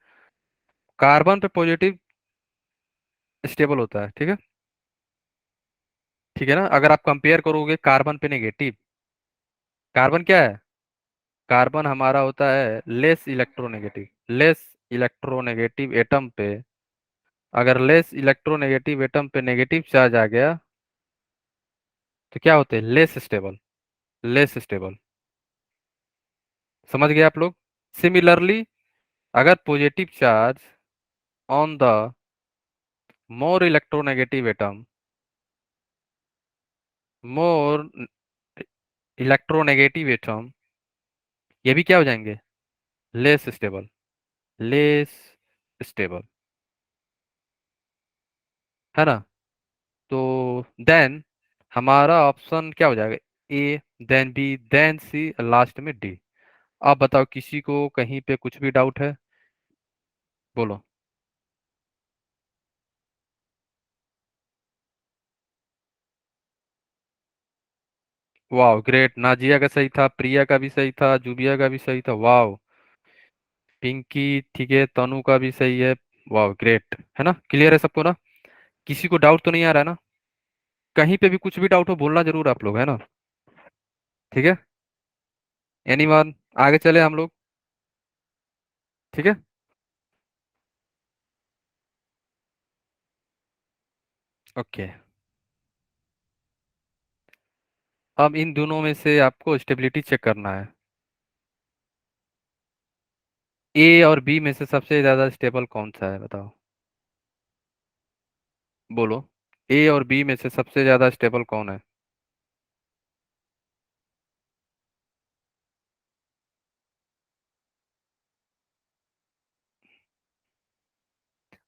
A: कार्बन पे पॉजिटिव स्टेबल होता है, ठीक है। ठीक है ना, अगर आप कंपेयर करोगे कार्बन पे नेगेटिव, कार्बन क्या है, कार्बन हमारा होता है लेस इलेक्ट्रोनेगेटिव एटम पे। अगर लेस इलेक्ट्रोनेगेटिव एटम पे नेगेटिव चार्ज आ गया, तो क्या होते हैं, लेस स्टेबल। समझ गए आप लोग? सिमिलरली, अगर positive charge on the more electronegative atom, more electronegative atom ये भी क्या हो जाएंगे, लेस स्टेबल, लेस स्टेबल, है ना। तो देन हमारा ऑप्शन क्या हो जाएगा, ए, देन बी, देन सी, लास्ट में डी। आप बताओ किसी को कहीं पे कुछ भी डाउट है, बोलो। वाह ग्रेट, नाजिया का सही था, प्रिया का भी सही था, जुबिया का भी सही था, वाह। पिंकी, ठीक है, तनु का भी सही है। वाह ग्रेट, है ना, क्लियर है सबको ना, किसी को डाउट तो नहीं आ रहा है ना। कहीं पे भी कुछ भी डाउट हो बोलना जरूर आप लोग, है ना। ठीक है, एनीवन, आगे चले हम लोग। ठीक है, ओके। अब इन दोनों में से आपको स्टेबिलिटी चेक करना है। ए और बी में से सबसे ज्यादा स्टेबल कौन सा है, बताओ, बोलो। ए और बी में से सबसे ज्यादा स्टेबल कौन है।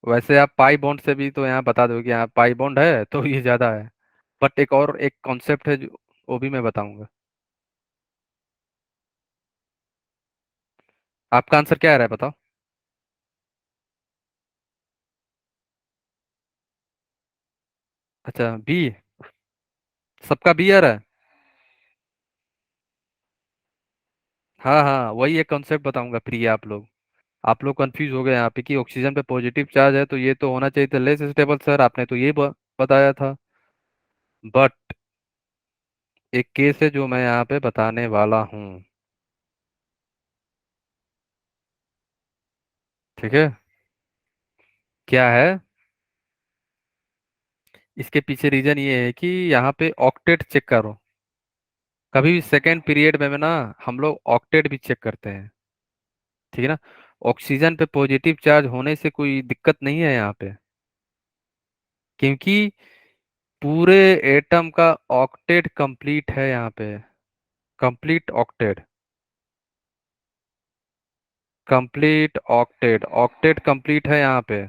A: वैसे आप पाई बॉन्ड से भी तो यहाँ बता दो कि यहाँ पाई बॉन्ड है तो ये ज्यादा है। बट एक और एक कॉन्सेप्ट है जो, वो भी मैं बताऊंगा। आपका आंसर क्या आ रहा है, बताओ। अच्छा बी, सबका बी आ रहा है। हाँ हाँ, वही एक कॉन्सेप्ट बताऊंगा प्रिय, आप लोग कंफ्यूज हो गए यहाँ पे कि ऑक्सीजन पे पॉजिटिव चार्ज है तो ये तो होना चाहिए था लेस स्टेबल, सर आपने तो ये बताया था। बट एक केस है जो मैं यहाँ पे बताने वाला हूँ। ठीक है, क्या है, इसके पीछे रीजन ये है कि यहाँ पे ऑक्टेट चेक करो। कभी भी सेकेंड पीरियड में ना हम लोग ऑक्टेट भी चेक करते हैं। ठीक है ना, ऑक्सीजन पे पॉजिटिव चार्ज होने से कोई दिक्कत नहीं है यहाँ पे, क्योंकि पूरे एटम का ऑक्टेट कंप्लीट है यहाँ पे, complete octet, complete octet, octet complete है यहाँ पे।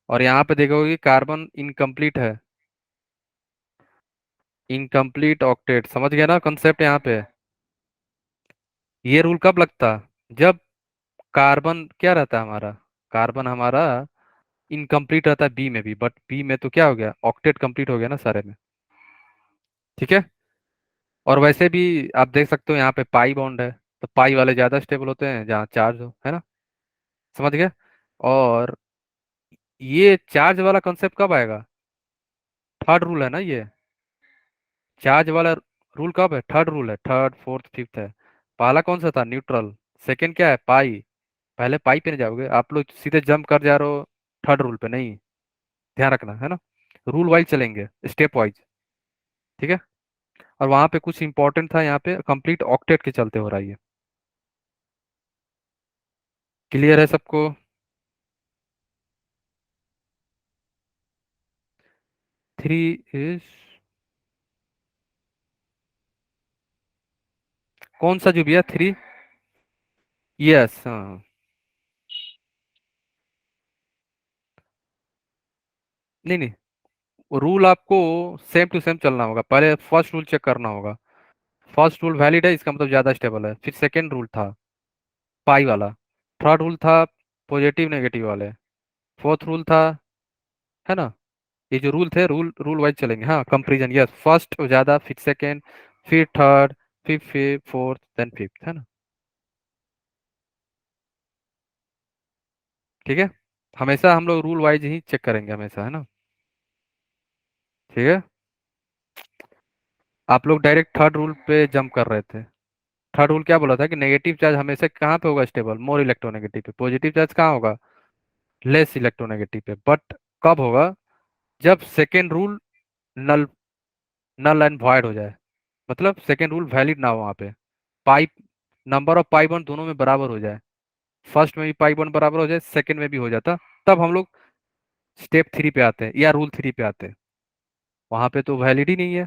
A: और यहाँ पे देखोगे कि कार्बन इनकम्प्लीट है, इनकम्प्लीट ऑक्टेट, समझ गया ना कंसेप्ट यहाँ पे। ये रूल कब लगता, जब कार्बन क्या रहता है हमारा, कार्बन हमारा इनकम्प्लीट रहता है बी में भी, बट बी में तो क्या हो गया, ऑक्टेट कंप्लीट हो गया ना सारे में। ठीक है, और वैसे भी आप देख सकते हो यहाँ पे पाई बॉन्ड है, तो पाई वाले ज्यादा स्टेबल होते हैं जहाँ चार्ज हो, है ना, समझ गए। और ये चार्ज वाला कंसेप्ट कब आएगा, थर्ड रूल है ना ये, चार्ज वाला रूल कब है, थर्ड रूल है, थर्ड फोर्थ फिफ्थ है। पहला कौन सा था, न्यूट्रल। सेकंड क्या है, पाई। पहले पाई पे नहीं जाओगे आप लोग, सीधे जंप कर जा रहे हो थर्ड रूल पे, नहीं, ध्यान रखना, है ना, रूल वाइज चलेंगे, स्टेप वाइज। ठीक है, और वहां पे कुछ इंपॉर्टेंट था, यहाँ पे कंप्लीट ऑक्टेट के चलते हो रहा है ये। क्लियर है सबको। थ्री इज, कौन सा जो भैया थ्री, यस हाँ। नहीं नहीं, रूल आपको सेम टू सेम चलना होगा, पहले फर्स्ट रूल चेक करना होगा। फर्स्ट रूल वैलिड है, इसका मतलब ज्यादा स्टेबल है, फिर सेकेंड रूल था पाई वाला, थर्ड रूल था पॉजिटिव नेगेटिव वाले, फोर्थ रूल था, है ना। ये जो रूल थे, रूल रूल वाइज चलेंगे, हाँ, कंपेरिजन, यस, फर्स्ट ज्यादा, फिर सेकेंड, फिर थर्ड, फिर फोर्थ, देन फिफ्थ, है ना। ठीक है, हमेशा हम लोग रूल वाइज ही चेक करेंगे हमेशा, है ना। ठीक है, आप लोग डायरेक्ट थर्ड रूल पे जंप कर रहे थे। थर्ड रूल क्या बोला था कि नेगेटिव चार्ज हमेशा कहाँ पे होगा स्टेबल, मोर इलेक्ट्रोनेगेटिव पे, पॉजिटिव चार्ज कहाँ होगा, लेस इलेक्ट्रोनेगेटिव पे। बट कब होगा, जब second rule null, null and void हो जाए, मतलब सेकेंड रूल वैलिड ना हो वहाँ पे, pipe, number of pi bond दोनों में बराबर हो जाए, फर्स्ट में भी पाई बॉन्ड बराबर हो जाए, सेकेंड में भी हो जाता, तब हम लोग स्टेप थ्री पे आते हैं या रूल थ्री पे आते हैं। वहां पे तो वैलिड ही नहीं है,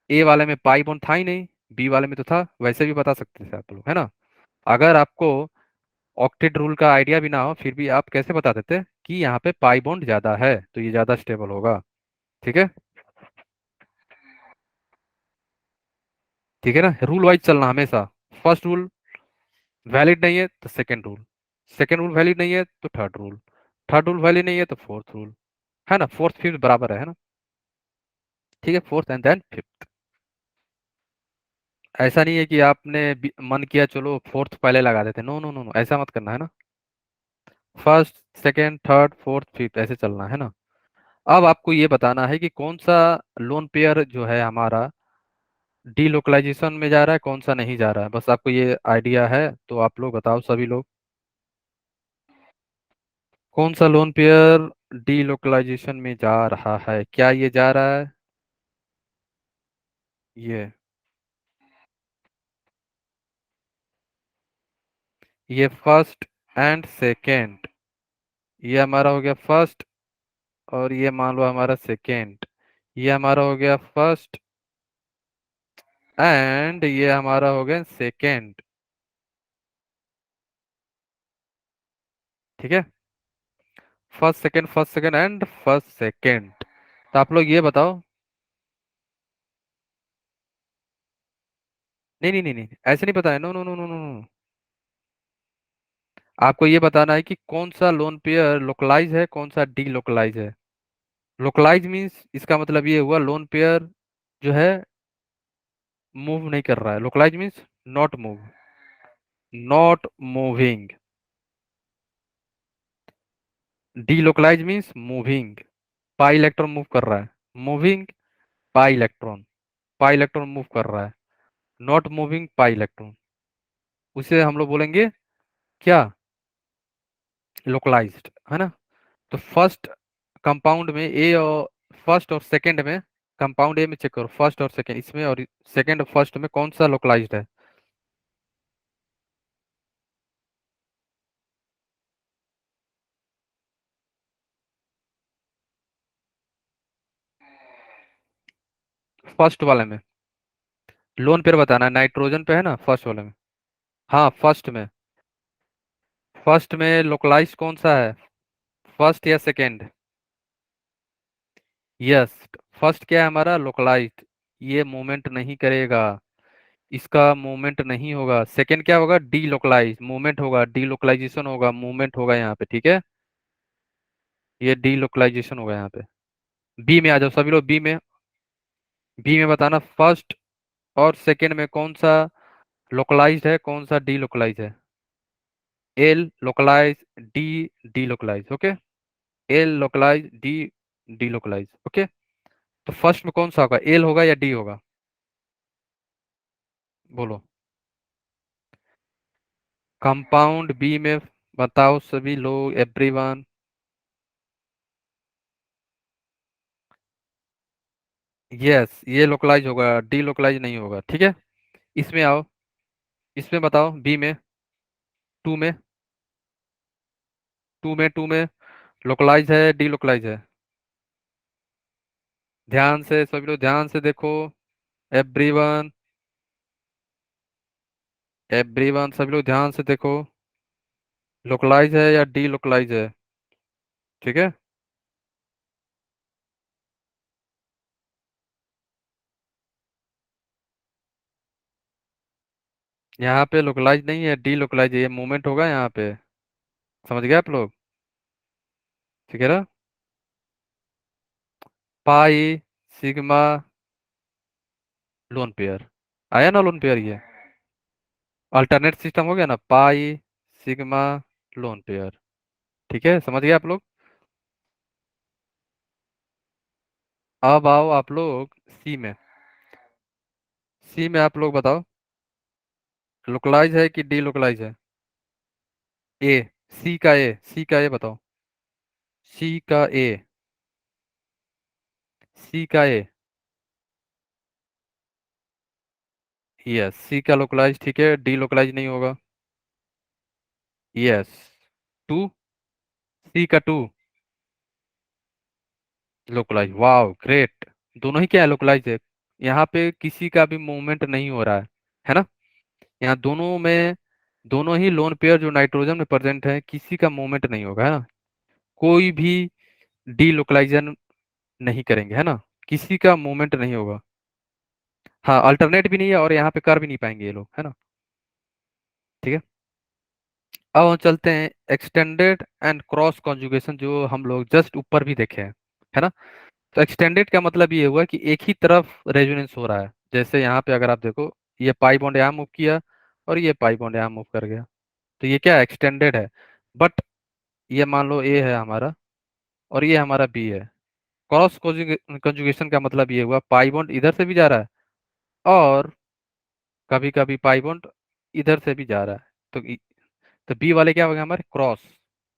A: ए वाले में पाई बॉन्ड था ही नहीं, बी वाले में तो था, वैसे भी बता सकते थे आप लोग, है ना। अगर आपको ऑक्टेट रूल का आइडिया भी ना हो फिर भी आप कैसे बता देते कि यहाँ पे पाई बॉन्ड ज्यादा है तो ये ज्यादा स्टेबल होगा। ठीक है, ठीक है ना, रूल वाइज चलना हमेशा। फर्स्ट रूल वैलिड नहीं है तो second rule, second rule valid नहीं है तो third rule, third rule valid नहीं है तो फोर्थ रूल, है ना, फोर्थ फिफ्थ बराबर है ना। ठीक है, फोर्थ एंड देन फिफ्थ। ऐसा नहीं है कि आपने मन किया चलो फोर्थ पहले लगा देते, नो नो नो नो, ऐसा मत करना है ना। First second third fourth fifth ऐसे चलना है ना। अब आपको ये बताना है कि कौन सा लोन पेयर जो है हमारा डीलोकलाइजेशन में जा रहा है, कौन सा नहीं जा रहा है, बस आपको ये आइडिया है तो आप लोग बताओ सभी लोग, कौन सा लोन पेयर डीलोकलाइजेशन में जा रहा है, क्या ये जा रहा है ये फर्स्ट एंड सेकेंड, ये हमारा हो गया फर्स्ट, और ये मान लो हमारा सेकेंड, ये हमारा हो गया फर्स्ट एंड ये हमारा हो गया सेकेंड। ठीक है, first second and first second. तो आप लोग ये बताओ, नहीं नहीं नहीं नहीं ऐसे नहीं बताया, no no no no no no, आपको ये बताना है कि कौन सा लोन पेयर लोकलाइज है कौन सा डी लोकलाइज है। लोकलाइज मींस इसका मतलब ये हुआ लोन पेयर जो है मूव नहीं कर रहा है, localise means not move, not moving. D localise means moving, pi electron move कर रहा है, moving pi electron, pi electron move कर रहा है, नॉट मूविंग पाई इलेक्ट्रॉन, उसे हम लोग बोलेंगे क्या, लोकलाइज्ड, है ना। तो फर्स्ट कंपाउंड में ए और फर्स्ट और सेकंड में, कंपाउंड ए में चेक करो फर्स्ट और सेकंड इसमें, और सेकंड और फर्स्ट में कौन सा लोकलाइज्ड है। फर्स्ट वाले में लोन पेयर बताना है, नाइट्रोजन पे है ना फर्स्ट वाले में। हाँ फर्स्ट में, फर्स्ट में लोकलाइज्ड कौन सा है, फर्स्ट या सेकंड। यस, फर्स्ट क्या है हमारा लोकलाइज्ड, ये मूवमेंट नहीं करेगा, इसका मूवमेंट नहीं होगा। सेकंड क्या होगा, डी लोकलाइज, मूवमेंट होगा, डी लोकलाइजेशन होगा, मूवमेंट होगा यहाँ पे। ठीक है, ये डी लोकलाइजेशन होगा यहाँ पे। बी में आ जाओ सभी लोग, बी में, बी में बताना फर्स्ट और सेकंड में कौन सा लोकलाइज्ड है कौन सा डी लोकलाइज है। L localise, D D localise, okay, L localise, D D localise, okay. तो फर्स्ट में कौन सा होगा, एल होगा या डी होगा, बोलो। कंपाउंड बी में बताओ सभी लोग, एवरीवन। यस, ये लोकलाइज होगा, डी लोकलाइज नहीं होगा। ठीक है, इसमें आओ, इसमें बताओ बी में, टू में, टू में लोकलाइज है डी लोकलाइज है, ध्यान से सभी लोग ध्यान से देखो, एवरीवन, एवरीवन सभी लोग ध्यान से देखो, लोकलाइज है या डी लोकलाइज है। ठीक है, यहाँ पे लोकलाइज नहीं है, डी लोकलाइज है, ये मूवमेंट होगा यहाँ पे, समझ गए आप लोग। ठीक है ना, पाई सिग्मा लोन पेयर, आया ना लोन पेयर, ये अल्टरनेट सिस्टम हो गया ना, पाई सिग्मा लोन पेयर। ठीक है, समझ गए आप लोग। अब आओ आप लोग सी में, सी में आप लोग बताओ लोकलाइज है कि डी लोकलाइज है। ए, सी का ए, सी का ए बताओ, सी का ए, सी का ए, यस सी का लोकलाइज, ठीक है, डी लोकलाइज नहीं होगा। यस, टू, सी का टू लोकलाइज, वाओ ग्रेट, दोनों ही क्या है लोकलाइज है। यहाँ पे किसी का भी मूवमेंट नहीं हो रहा है ना। यहाँ दोनों में, दोनों ही लोन पेयर जो नाइट्रोजन में प्रेजेंट है, किसी का मूवमेंट नहीं होगा, है ना। कोई भी डीलोकलाइजेशन नहीं करेंगे, है ना। किसी का मूवमेंट नहीं होगा। हाँ, अल्टरनेट भी नहीं है और यहाँ पे कर भी नहीं पाएंगे ये लोग, है ना। ठीक है। अब हम चलते हैं एक्सटेंडेड एंड क्रॉस कॉन्जुगेशन, जो हम लोग जस्ट ऊपर भी देखे हैं, है ना। तो एक्सटेंडेड का मतलब ये हुआ कि एक ही तरफ रेजोनेंस हो रहा है। जैसे यहाँ पे अगर आप देखो, ये पाई बॉन्ड यहाँ मूव किया और ये पाई बॉन्ड यहाँ मूव कर गया, तो ये क्या है, एक्सटेंडेड है। बट ये मान लो ए है हमारा और ये हमारा बी है। क्रॉस कंजुगेशन का मतलब ये हुआ पाई बॉन्ड इधर से भी जा रहा है और कभी कभी पाई बॉन्ड इधर से भी जा रहा है। तो तो बी वाले क्या हो गए हमारे, क्रॉस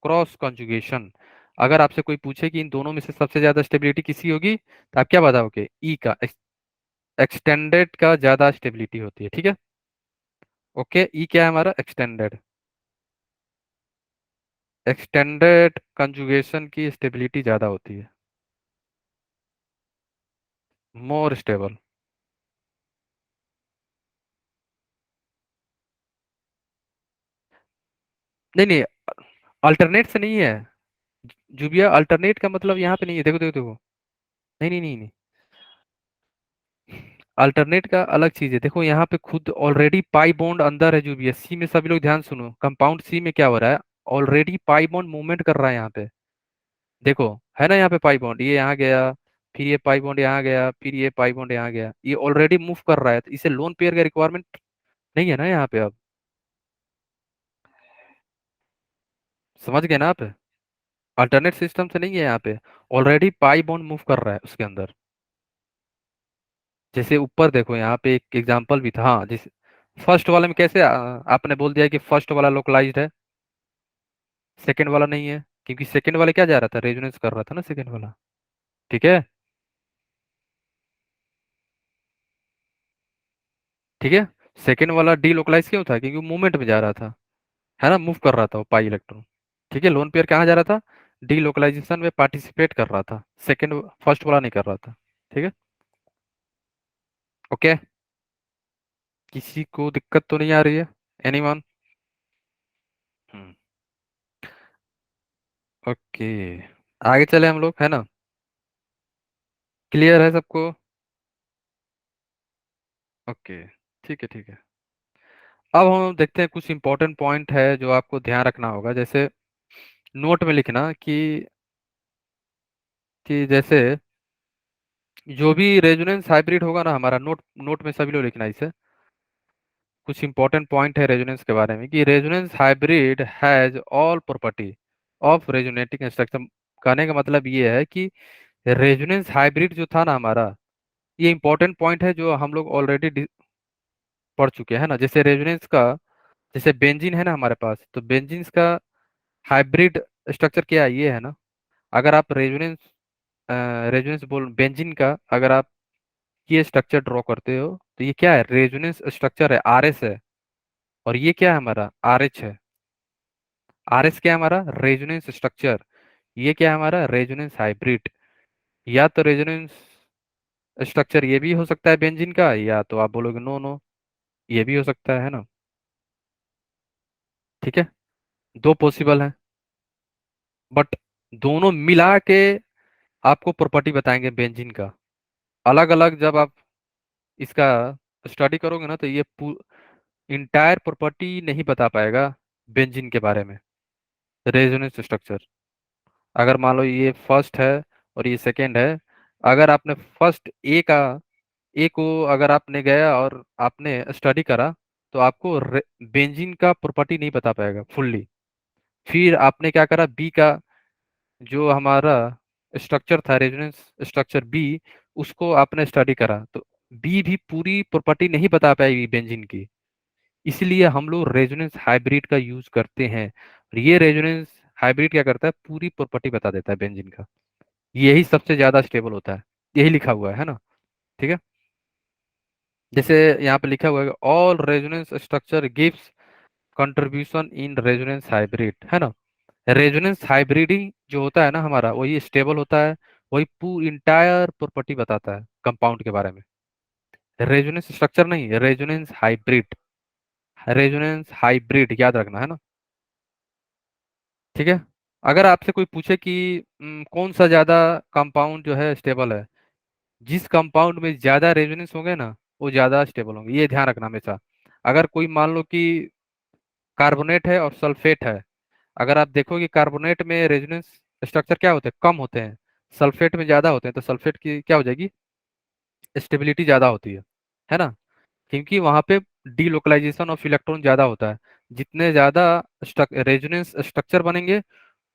A: क्रॉस कंजुगेशन। अगर आपसे कोई पूछे कि इन दोनों में से सबसे ज्यादा स्टेबिलिटी किसी होगी, तो आप क्या बताओगे, ई का। एक्सटेंडेड का ज्यादा स्टेबिलिटी होती है, ठीक है। ओके, ई क्या है हमारा, एक्सटेंडेड। एक्सटेंडेड कंजुगेशन की स्टेबिलिटी ज्यादा होती है, मोर स्टेबल। नहीं नहीं, अल्टरनेट से नहीं है। जुबिया, अल्टरनेट का मतलब यहाँ पे नहीं है, देखो देखो देखो। नहीं नहीं नहीं नहीं, अल्टरनेट का अलग चीज है। देखो यहाँ पे खुद ऑलरेडी पाई बॉन्ड अंदर है जुबिया सी में। सभी लोग ध्यान सुनो, कंपाउंड सी में क्या हो रहा है, ऑलरेडी पाई बॉन्ड मूवमेंट कर रहा है यहाँ पे। देखो, है ना, यहाँ पे पाई बॉन्ड, ये यहाँ गया, फिर ये पाई बॉन्ड यहाँ गया, फिर ये पाई बॉन्ड यहाँ गया, ये ऑलरेडी मूव कर रहा है। तो इसे लोन पेयर का रिक्वायरमेंट नहीं है ना यहाँ पे। अब समझ गए ना आप, अल्टरनेट सिस्टम से नहीं है यहाँ पे। ऑलरेडी पाई बॉन्ड मूव कर रहा है उसके अंदर। जैसे ऊपर देखो, यहाँ पे एक एग्जांपल भी था, हाँ, जिस फर्स्ट वाले में कैसे आपने बोल दिया कि फर्स्ट वाला लोकलाइज्ड है, सेकंड वाला नहीं है, क्योंकि सेकंड वाला क्या जा रहा था, रेजोनेंस कर रहा था ना सेकंड वाला। ठीक है। ठीक है। सेकंड वाला डी लोकलाइज क्यों था, क्योंकि मूवमेंट में जा रहा था, है ना, मूव कर रहा था वो पाई इलेक्ट्रॉन। ठीक है, लोन पेयर कहाँ जा रहा था, डी लोकलाइजेशन में पार्टिसिपेट कर रहा था, सेकंड फर्स्ट वाला नहीं कर रहा था। ठीक है। ओके, किसी को दिक्कत तो नहीं आ रही है, एनीवन। हम्म। ओके, आगे चले हम लोग, है ना। क्लियर है सबको। ओके, ठीक है ठीक है। अब हम देखते हैं कुछ इंपॉर्टेंट पॉइंट है जो आपको ध्यान रखना होगा। जैसे नोट में लिखना कि जैसे जो भी रेजोनेंस हाइब्रिड होगा ना हमारा, नोट नोट में सभी लोग लिखना इसे। कुछ इंपॉर्टेंट पॉइंट है रेजोनेंस के बारे में, कि resonance hybrid has all property of resonating structure. कहने का मतलब ये है कि रेजोनेंस हाइब्रिड जो था ना हमारा, ये इंपॉर्टेंट पॉइंट है जो हम लोग ऑलरेडी पढ़ चुके हैं ना। जैसे रेजोनेंस का, जैसे बेंजीन है ना हमारे पास, तो बेंजीन का हाइब्रिड स्ट्रक्चर क्या है, ये है ना। अगर आप रेजोनेंस रेजोनेंस बोल बेंजीन का, अगर आप ये स्ट्रक्चर ड्रॉ करते हो, तो ये क्या है, रेजोनेंस स्ट्रक्चर है, आरएस है। और ये क्या है हमारा, आरएच है। आरएस क्या है हमारा, रेजोनेंस स्ट्रक्चर। ये क्या है हमारा, रेजोनेंस हाइब्रिड। या तो रेजोनेंस स्ट्रक्चर ये भी हो सकता है बेंजीन का, या तो आप बोलोगे नो नो, ये भी हो सकता है ना। ठीक है, दो पॉसिबल है। बट दोनों मिला के आपको प्रॉपर्टी बताएंगे बेंजीन का। अलग अलग जब आप इसका स्टडी करोगे ना, तो ये इंटायर प्रॉपर्टी नहीं बता पाएगा बेंजीन के बारे में, रेजोनेंस स्ट्रक्चर। अगर मान लो ये फर्स्ट है और ये सेकंड है, अगर आपने फर्स्ट ए को अगर आपने गया और आपने स्टडी करा, तो आपको बेंजीन का प्रॉपर्टी नहीं बता पाएगा फुल्ली। फिर आपने क्या करा, बी का जो हमारा स्ट्रक्चर था, रेजोनेंस स्ट्रक्चर बी, उसको आपने स्टडी करा, तो बी भी पूरी प्रॉपर्टी नहीं बता पाएगी बेंजीन की। इसलिए हम लोग रेजोनेंस हाइब्रिड का यूज करते हैं। और ये रेजोनेंस हाइब्रिड क्या करता है, पूरी प्रॉपर्टी बता देता है बेंजीन का। यही सबसे ज्यादा स्टेबल होता है, यही लिखा हुआ है ना। ठीक है। जैसे यहाँ पे लिखा हुआ है, all resonance structure gives contribution in resonance hybrid, है ना। रेजोनेंस हाइब्रिडिंग जो होता है ना हमारा, वही स्टेबल होता है, वही पूरी इंटायर प्रॉपर्टी बताता है कंपाउंड के बारे में। रेजोनेंस स्ट्रक्चर नहीं, रेजोनेंस हाइब्रिड, रेजोनेंस हाइब्रिड याद रखना है ना। ठीक है। अगर आपसे कोई पूछे कि कौन सा ज्यादा कंपाउंड जो है स्टेबल है, जिस कंपाउंड में ज्यादा रेजोनेंस होंगे ना वो ज्यादा स्टेबल होंगे, ये ध्यान रखना हमेशा। अगर कोई मान लो कि कार्बोनेट है और सल्फेट है, अगर आप देखोगे कार्बोनेट में रेजोनेंस स्ट्रक्चर क्या होते हैं, कम होते हैं, सल्फेट में ज्यादा होते हैं, तो सल्फेट की क्या हो जाएगी, स्टेबिलिटी ज्यादा होती है ना। क्योंकि वहां पे डीलोकलाइजेशन ऑफ इलेक्ट्रॉन ज्यादा होता है। जितने ज्यादा रेजोनेंस स्ट्रक्चर बनेंगे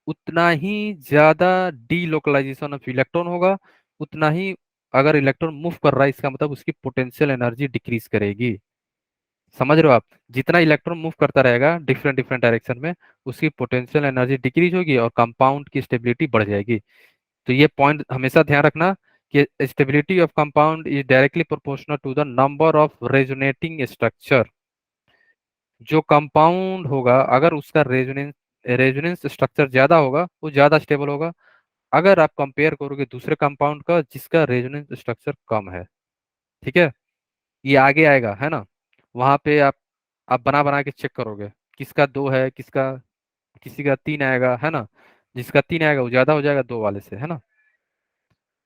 A: उतना ही ज्यादा डीलोकलाइजेशन ऑफ इलेक्ट्रॉन होगा, उतना ही अगर इलेक्ट्रॉन मूव कर रहा है इसका मतलब उसकी पोटेंशियल एनर्जी डिक्रीज करेगी। समझ रहे हो आप, जितना इलेक्ट्रॉन मूव करता रहेगा डिफरेंट डिफरेंट डायरेक्शन में उसकी पोटेंशियल एनर्जी डिक्रीज होगी और कंपाउंड की स्टेबिलिटी बढ़ जाएगी। तो ये पॉइंट हमेशा ध्यान रखना कि stability of compound is directly proportional to the number of resonating structure. जो कंपाउंड होगा अगर उसका रेजोनेंस रेजोनेंस स्ट्रक्चर ज्यादा होगा वो ज्यादा स्टेबल होगा, अगर आप कंपेयर करोगे दूसरे कंपाउंड का जिसका रेजोनेंस स्ट्रक्चर कम है। ठीक है। ये आगे आएगा है ना, वहां पे आप बना बना के चेक करोगे किसका दो है, किसका किसी का तीन आएगा है ना, जिसका तीन आएगा वो ज्यादा हो जाएगा दो वाले से, है ना।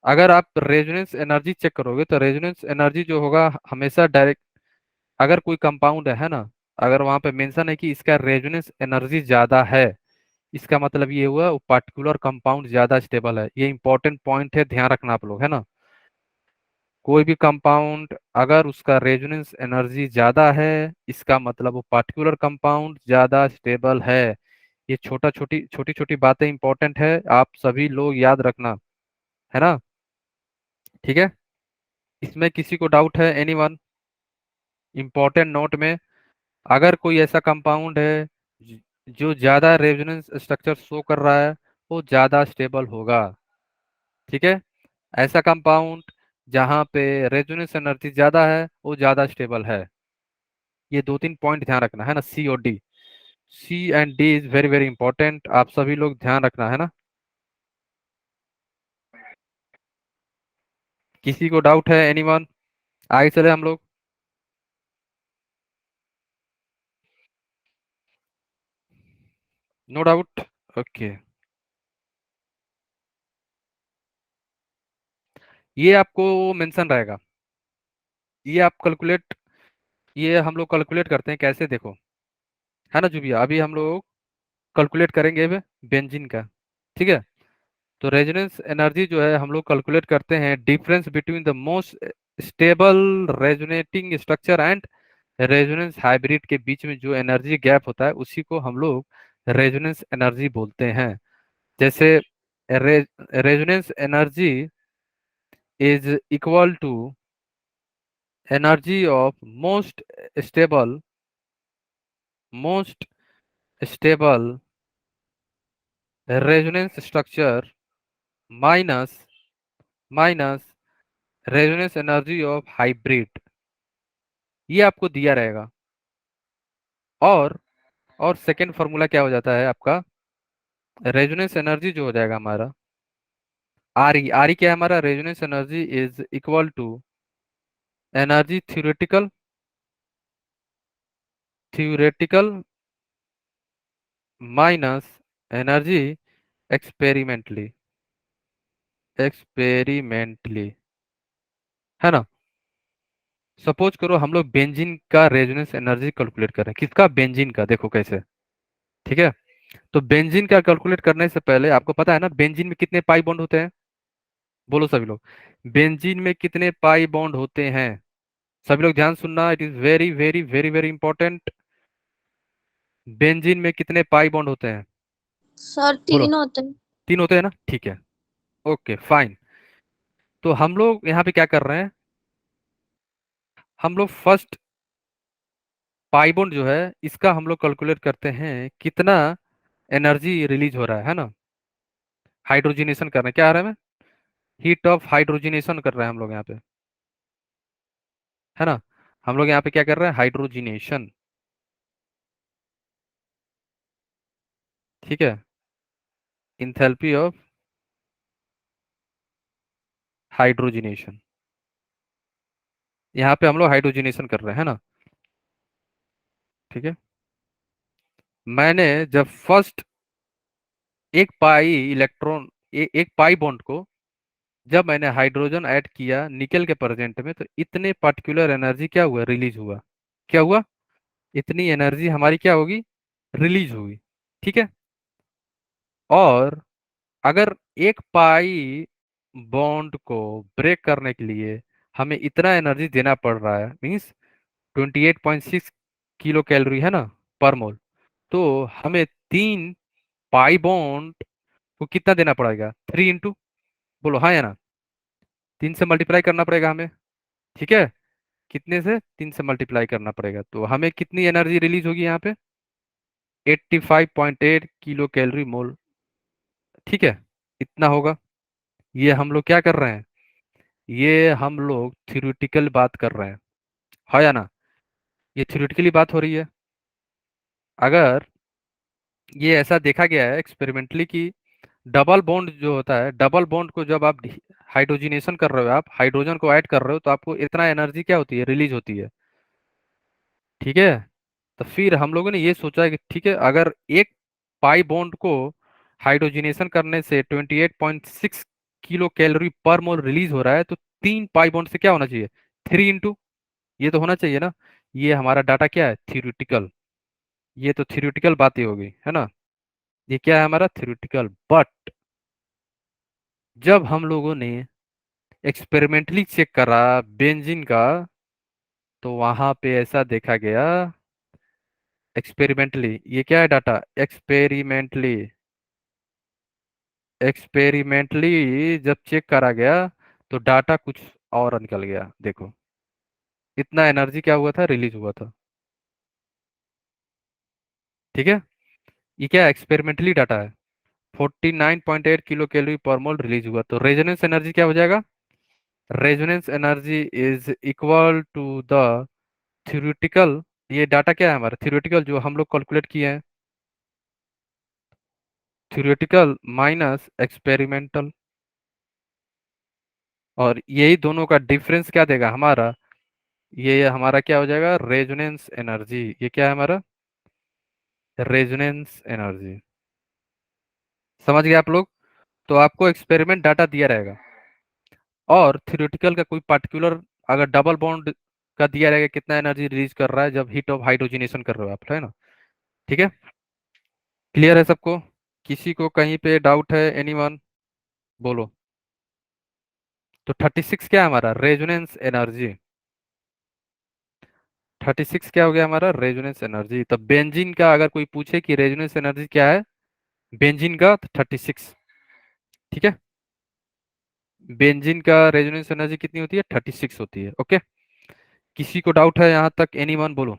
A: अगर आप रेजोनेंस एनर्जी चेक करोगे तो रेजोनेंस एनर्जी जो होगा हमेशा डायरेक्ट, अगर कोई कंपाउंड है ना, अगर वहां पे मेंशन है कि इसका रेजोनेंस एनर्जी ज्यादा है, इसका मतलब ये हुआ वो पार्टिकुलर कंपाउंड ज्यादा स्टेबल है। ये इंपॉर्टेंट पॉइंट है, ध्यान रखना आप लोग, है ना। कोई भी कंपाउंड अगर उसका रेजोनेंस एनर्जी ज्यादा है इसका मतलब वो पार्टिकुलर कंपाउंड ज्यादा स्टेबल है। ये छोटी छोटी बातें इंपॉर्टेंट है, आप सभी लोग याद रखना, है ना। ठीक है। इसमें किसी को डाउट है, एनीवन? इंपॉर्टेंट नोट में, अगर कोई ऐसा कंपाउंड है जो ज्यादा रेजोनेंस स्ट्रक्चर शो कर रहा है वो ज्यादा स्टेबल होगा। ठीक है। ऐसा कंपाउंड जहां पे रेजोनेंस एनर्जी ज्यादा है वो ज्यादा स्टेबल है। ये दो तीन पॉइंट ध्यान रखना है ना, सी और D. C and D is very very important, आप सभी लोग ध्यान रखना है ना। किसी को डाउट है, एनीवन? आगे चले हम लोग। No doubt. ओके। ये आपको मेंशन रहेगा, ये आप कैलकुलेट, ये हम लोग कैलकुलेट करते हैं कैसे, देखो, है ना जुबिया, अभी हम लोग कैलकुलेट करेंगे बेंजीन का। ठीक है। तो रेजोनेंस एनर्जी जो है हम लोग कैलकुलेट करते हैं difference between the most stable resonating structure and resonance hybrid के बीच में जो एनर्जी गैप होता है उसी को हम लोग रेजोनेंस एनर्जी बोलते हैं। जैसे resonance energy is equal to energy of stable most stable resonance structure minus minus resonance energy of hybrid. ये आपको दिया रहेगा। और सेकेंड फार्मूला क्या हो जाता है आपका, रेजोनेंस एनर्जी जो हो जाएगा हमारा आर ई क्या है हमारा, resonance energy is equal to energy theoretical minus energy experimentally experimentally, है ना। सपोज करो हम लोग बेंजीन का रेजोनेंस एनर्जी कैलकुलेट कर रहे हैं, किसका, बेंजीन का, देखो कैसे। ठीक है। तो बेंजीन का कैलकुलेट करने से पहले आपको पता है ना बेंजीन में कितने पाई बॉन्ड होते हैं, बोलो सभी लोग, बेंजीन में कितने पाई बॉन्ड होते हैं। सभी लोग ध्यान सुनना, it is very very very very important. Benzene में कितने पाई बॉन्ड होते हैं,
B: सर
A: बोलो।
B: 3 होते हैं।
A: तीन होते हैं ना, ठीक है। Okay fine. तो हम लोग यहाँ पे क्या कर रहे हैं, हम लोग फर्स्ट पाई बॉन्ड जो है इसका हम लोग कैलकुलेट करते हैं कितना एनर्जी रिलीज हो रहा है ना। हाइड्रोजिनेशन कर रहे हैं, क्या आ रहा है, हीट ऑफ हाइड्रोजिनेशन कर रहे हैं हम लोग यहाँ पे, है ना। हम लोग यहाँ पे क्या कर रहे हैं, हाइड्रोजिनेशन। ठीक है। इंथैल्पी ऑफ हाइड्रोजिनेशन, यहाँ पे हम लोग हाइड्रोजनेशन कर रहे हैं, है ना। ठीक है। मैंने जब फर्स्ट एक पाई इलेक्ट्रॉन एक पाई बॉन्ड को जब मैंने हाइड्रोजन ऐड किया निकल के प्रेजेंट में, तो इतने पर्टिकुलर एनर्जी क्या हुआ, रिलीज हुआ। क्या हुआ, इतनी एनर्जी हमारी क्या होगी, रिलीज होगी। ठीक है। और अगर एक पाई बॉन्ड को ब्रेक करने के लिए हमें इतना एनर्जी देना पड़ रहा है, मीन्स 28.6 किलो कैलोरी, है ना, पर मोल, तो हमें 3 पाई बॉन्ड को कितना देना पड़ेगा, 3 इंटू, बोलो हाँ या ना, 3 से मल्टीप्लाई करना पड़ेगा हमें। ठीक है। कितने से, 3 से मल्टीप्लाई करना पड़ेगा, तो हमें कितनी एनर्जी रिलीज होगी यहाँ पे, 85.8 किलो कैलोरी मोल। ठीक है, इतना होगा। ये हम लोग क्या कर रहे हैं, ये हम लोग थ्योरेटिकल बात कर रहे हैं, है या ना, ये थ्योरेटिकली बात हो रही है। अगर ये ऐसा देखा गया है एक्सपेरिमेंटली कि डबल बॉन्ड जो होता है, डबल बॉन्ड को जब आप हाइड्रोजनेशन कर रहे हो, आप हाइड्रोजन को ऐड कर रहे हो, तो आपको इतना एनर्जी क्या होती है, रिलीज होती है। ठीक है। तो फिर हम लोगों ने ये सोचा है कि ठीक है, अगर एक पाई बॉन्ड को हाइड्रोजनेशन करने से 28.6 किलो कैलोरी पर मोल रिलीज हो रहा है, तो 3 पाई बॉन्ड से क्या होना चाहिए, 3 इंटू, ये तो होना चाहिए ना। ये हमारा डाटा क्या है, थ्योरेटिकल। ये तो थ्योरेटिकल बातें होगी, है ना। ये क्या है हमारा थ्योरेटिकल, बट जब हम लोगों ने एक्सपेरिमेंटली चेक करा बेंजीन का, तो वहां पे ऐसा देखा गया एक्सपेरिमेंटली, ये क्या है डाटा, एक्सपेरिमेंटली, एक्सपेरिमेंटली जब चेक करा गया, तो डाटा कुछ और निकल गया। देखो, इतना एनर्जी क्या हुआ था, रिलीज हुआ था। ठीक है। ये क्या एक्सपेरिमेंटली डाटा है, 49.8 किलो कैलोरी पर मोल रिलीज हुआ, तो रेजोनेंस एनर्जी क्या हो जाएगा, resonance energy is equal to the theoretical, ये डाटा क्या है हमारा, थ्योरेटिकल जो हम लोग कैलकुलेट किए हैं, थ्योरेटिकल माइनस एक्सपेरिमेंटल, और यही दोनों का डिफरेंस क्या देगा हमारा, ये हमारा क्या हो जाएगा, रेजोनेंस एनर्जी। ये क्या है हमारा, रेजोनेंस एनर्जी। समझ गए आप लोग। तो आपको एक्सपेरिमेंट डाटा दिया रहेगा, और थ्योरेटिकल का कोई पर्टिकुलर, अगर डबल बॉन्ड का दिया रहेगा कितना एनर्जी रिलीज कर रहा है जब हीट ऑफ हाइड्रोजनेशन कर रहे हो आप, है ना। ठीक है, क्लियर है सबको, किसी को कहीं पे डाउट है, एनीवन, बोलो। तो 36 क्या है हमारा, रेजोनेंस एनर्जी, 36 क्या हो गया हमारा, रेजोनेंस एनर्जी। तो बेंजीन का अगर कोई पूछे कि रेजोनेंस एनर्जी क्या है बेंजीन का, तो 36। ठीक है, बेंजीन का रेजोनेंस एनर्जी कितनी होती है, 36 होती है। ओके, किसी को डाउट है यहाँ तक, एनीवन, बोलो,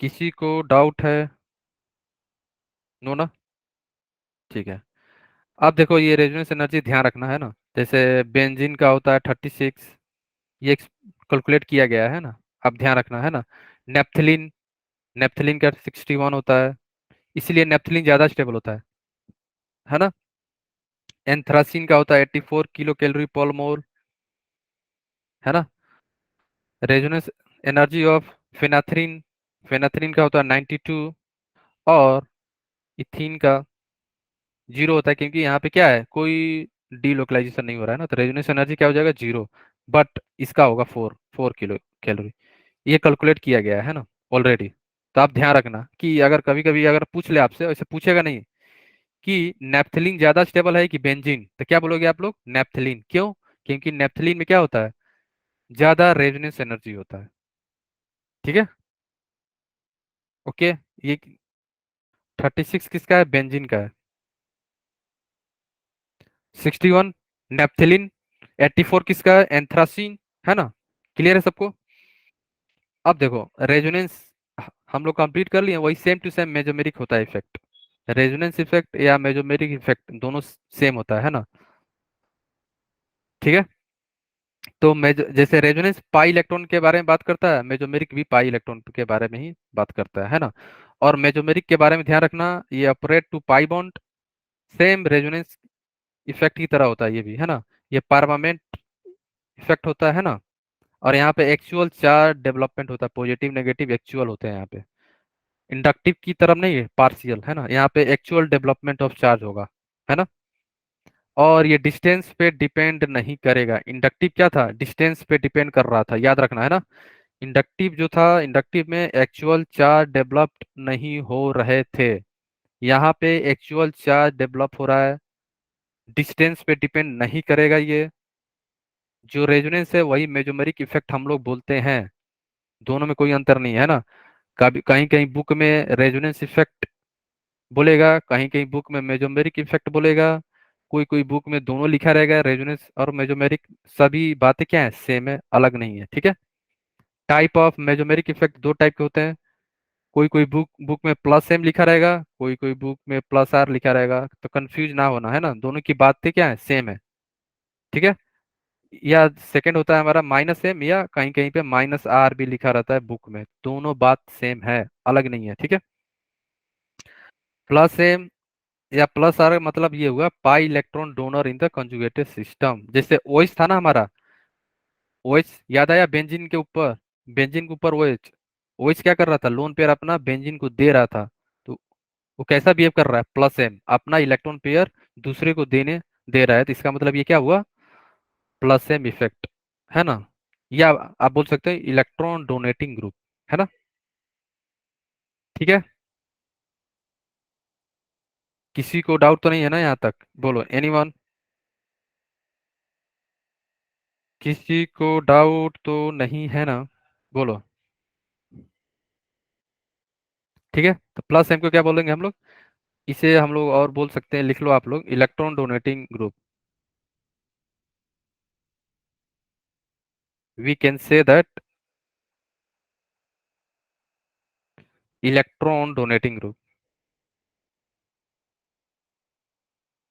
A: किसी को डाउट है, नो ना। ठीक है। अब देखो, ये रेजोनेंस एनर्जी ध्यान रखना है ना, जैसे बेंजीन का होता है 36, ये कैलकुलेट किया गया है ना, अब ध्यान रखना है ना। नेप्थलीन, नेप्थलीन का 61 होता है, इसलिए नेप्थलीन ज्यादा स्टेबल होता है ना। एंथ्रासिन का होता है 84 किलो कैलोरी पर मोल, है ना। Resonance energy of phenanthrene, phenanthrene का होता है 92, और इथीन का 0 होता है, क्योंकि यहाँ पे क्या है, कोई डीलोकलाइजेशन नहीं हो रहा है ना, तो रेजोनेंस एनर्जी क्या हो जाएगा, 0। बट इसका होगा 4 किलो कैलोरी, ये कैलकुलेट किया गया है ना ऑलरेडी। तो आप ध्यान रखना कि अगर कभी कभी अगर पूछ ले आपसे, वैसे पूछेगा नहीं कि नेप्थलीन ज्यादा स्टेबल है कि बेंजीन, तो क्या बोलोगे आप लोग, नेप्थलीन। क्यों, क्योंकि नेप्थलीन में क्या होता है, ज्यादा रेजोनेंस एनर्जी होता है। ठीक है। ओके, ये 36 किसका है, बेंजीन का है, 61 नेप्थलीन, 84 किसका है, एंथ्रासीन, है ना। क्लियर है सबको। अब देखो रेजोनेंस हम लोग कंप्लीट कर लिए, वही सेम टू सेम मेजोमेरिक होता है इफेक्ट, रेजोनेंस इफेक्ट या मेजोमेरिक इफेक्ट दोनों सेम होता है ना। ठीक है। तो जैसे रेजोनेंस पाई इलेक्ट्रॉन के बारे में बात करता है, मेजोमेरिक भी पाई इलेक्ट्रॉन के बारे में ही बात करता है ना। और मेजोमेरिक के बारे में ध्यान रखना, ये operate to pi bond, same resonance effect की तरह होता है ये भी, है ना। ये परमानेंट इफेक्ट होता है ना। और यहाँ पे एक्चुअल चार्ज डेवलपमेंट होता है, पॉजिटिव नेगेटिव एक्चुअल होते हैं यहाँ पे। इंडक्टिव की तरफ नहीं है, पार्शियल है ना, यहाँ पे एक्चुअल डेवलपमेंट ऑफ चार्ज होगा, है ना। और ये डिस्टेंस पे डिपेंड नहीं करेगा। इंडक्टिव क्या था, डिस्टेंस पे डिपेंड कर रहा था, याद रखना है ना। इंडक्टिव जो था, इंडक्टिव में एक्चुअल चार्ज डेवलप्ड नहीं हो रहे थे। यहाँ पे एक्चुअल चार्ज डेवलप हो रहा है, डिस्टेंस पे डिपेंड नहीं करेगा ये। जो रेजोनेंस है वही मेजोमेरिक इफेक्ट हम लोग बोलते हैं। दोनों में कोई अंतर नहीं है ना। कभी कहीं कहीं बुक में रेजोनेंस इफेक्ट बोलेगा, कहीं कहीं बुक में मेजोमेरिक इफेक्ट बोलेगा, कोई कोई बुक में दोनों लिखा रहेगा, रेजोनेंस और मेजोमेरिक। सभी बातें क्या है, सेम है, अलग नहीं है, ठीक है। टाइप ऑफ मेजोमेरिक इफेक्ट दो टाइप के होते हैं। कोई कोई बुक बुक में प्लस एम लिखा रहेगा, कोई कोई बुक में प्लस आर लिखा रहेगा, तो कंफ्यूज ना होना, है ना, दोनों की बातें क्या है, सेम है, ठीक है। या सेकंड होता है हमारा माइनस एम, या कहीं कहीं पे माइनस आर भी लिखा रहता है बुक में, दोनों बात सेम है, अलग नहीं है, ठीक है। प्लस एम या प्लस आर मतलब ये हुआ pi electron donor in the conjugated system. जैसे ओएच था ना हमारा, ओएच याद आया, बेंजीन के ऊपर, बेंजीन के ऊपर ओएच। ओएच क्या कर रहा था, लोन पेयर अपना बेंजीन को दे रहा था। तो वो कैसा बिहेव कर रहा है, प्लस एम, अपना इलेक्ट्रॉन पेयर दूसरे को देने दे रहा है, तो इसका मतलब ये क्या हुआ, प्लस एम इफेक्ट, है ना। या आप बोल सकते हैं इलेक्ट्रॉन डोनेटिंग ग्रुप, है ना, ठीक है। किसी को डाउट तो नहीं है ना यहाँ तक, बोलो एनीवन। किसी को डाउट तो नहीं है ना, बोलो। ठीक है, तो प्लस एम को क्या बोलेंगे हम लोग, इसे हम लोग और बोल सकते हैं, लिख लो आप लोग, electron donating group. We can say that electron donating group,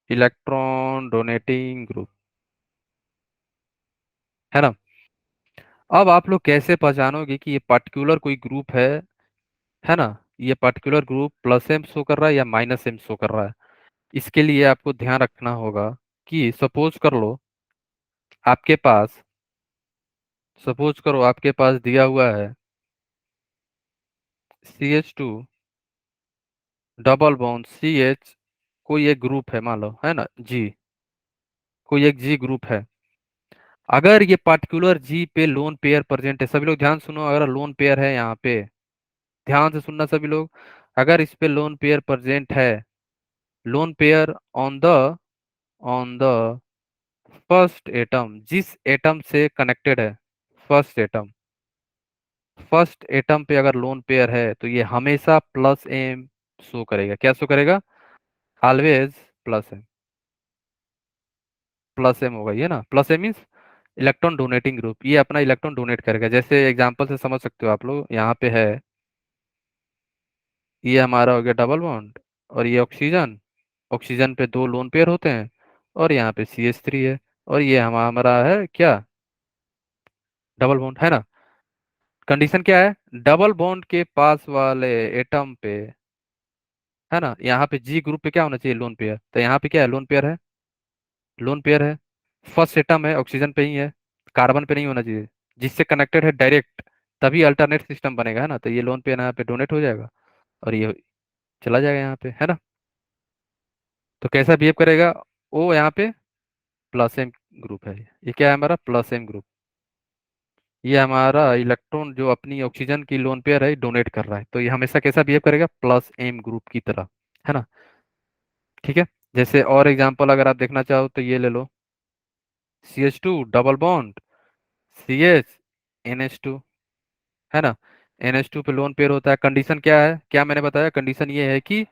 A: electron donating group, है ना। अब आप लोग कैसे पहचानोगे कि ये पर्टिकुलर कोई ग्रुप है ना, ये particular group plus M show कर रहा है या माइनस एम शो कर रहा है। इसके लिए आपको ध्यान रखना होगा कि सपोज कर लो आपके पास, सपोज करो आपके पास दिया हुआ है CH2 डबल बॉन्ड CH, कोई एक ग्रुप है मान लो, है ना, जी, कोई एक जी ग्रुप है। अगर ये पर्टिकुलर जी पे लोन पेयर प्रेजेंट है, सभी लोग ध्यान सुनो, अगर लोन पेयर है यहाँ पे, ध्यान से सुनना सभी लोग, अगर इस पे लोन पेयर प्रेजेंट है, lone pair on the first atom, जिस एटम से कनेक्टेड है, फर्स्ट एटम, फर्स्ट एटम पे अगर लोन पेयर है, तो ये हमेशा प्लस एम शो करेगा। क्या शो करेगा, always plus M, plus M होगा ये ना। Plus M means electron donating group, ये अपना इलेक्ट्रॉन डोनेट करेगा। जैसे एग्जांपल से समझ सकते हो आप लोग, यहाँ पे है, ये हमारा हो गया डबल बॉन्ड, और ये ऑक्सीजन, ऑक्सीजन पे दो लोन पेयर होते हैं, और यहाँ पे CH3 है, और ये हमारा है क्या, डबल बॉन्ड, है ना। कंडीशन क्या है, डबल बॉन्ड के पास वाले एटम पे, है ना, यहाँ पे जी ग्रुप पे क्या होना चाहिए, लोन पेयर, तो यहाँ पे क्या है, लोन पेयर है, लोन पेयर है, फर्स्ट एटम है, ऑक्सीजन पे ही है, कार्बन पे नहीं होना चाहिए, जिससे कनेक्टेड है डायरेक्ट, तभी अल्टरनेट सिस्टम बनेगा, है ना। तो ये लोन पेयर यहाँ पे डोनेट हो जाएगा, और ये चला जाएगा यहाँ पे, है ना। तो कैसा बिहेव करेगा, ओ यहाँ पे प्लस एम ग्रुप है, ये क्या है हमारा, प्लस एम ग्रुप। ये हमारा इलेक्ट्रॉन जो अपनी ऑक्सीजन की लोन पेयर है डोनेट कर रहा है, तो ये हमेशा कैसा बिहेव करेगा, प्लस एम ग्रुप की तरह, है ना, ठीक है। जैसे और एग्जांपल अगर आप देखना चाहो तो ये ले लो, CH2 double bond CH NH2, है ना, NH2 पे लोन पेयर होता है। कंडीशन क्या है, क्या मैंने बताया, कंडीशन ये है कि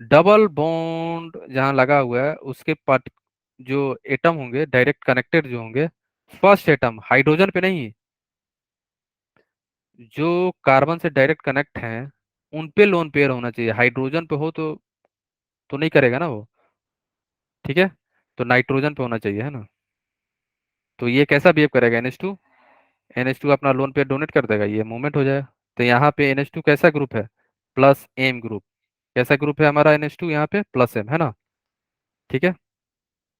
A: डबल बॉन्ड जहाँ लगा हुआ है उसके पार्ट, जो एटम होंगे डायरेक्ट कनेक्टेड जो होंगे, फर्स्ट एटम हाइड्रोजन पे नहीं, जो कार्बन से डायरेक्ट कनेक्ट हैं उन पे लोन पेयर होना चाहिए। हाइड्रोजन पे हो तो नहीं करेगा ना वो, ठीक है, तो नाइट्रोजन पे होना चाहिए, है ना। तो ये कैसा बिहेव करेगा, NH2 अपना लोन पेयर डोनेट कर देगा, ये मूवमेंट हो जाएगा। तो यहाँ पे NH2 कैसा ग्रुप है, प्लस एम ग्रुप। कैसा ग्रुप है हमारा NH2 यहाँ पे, प्लस एम, है ना, ठीक है।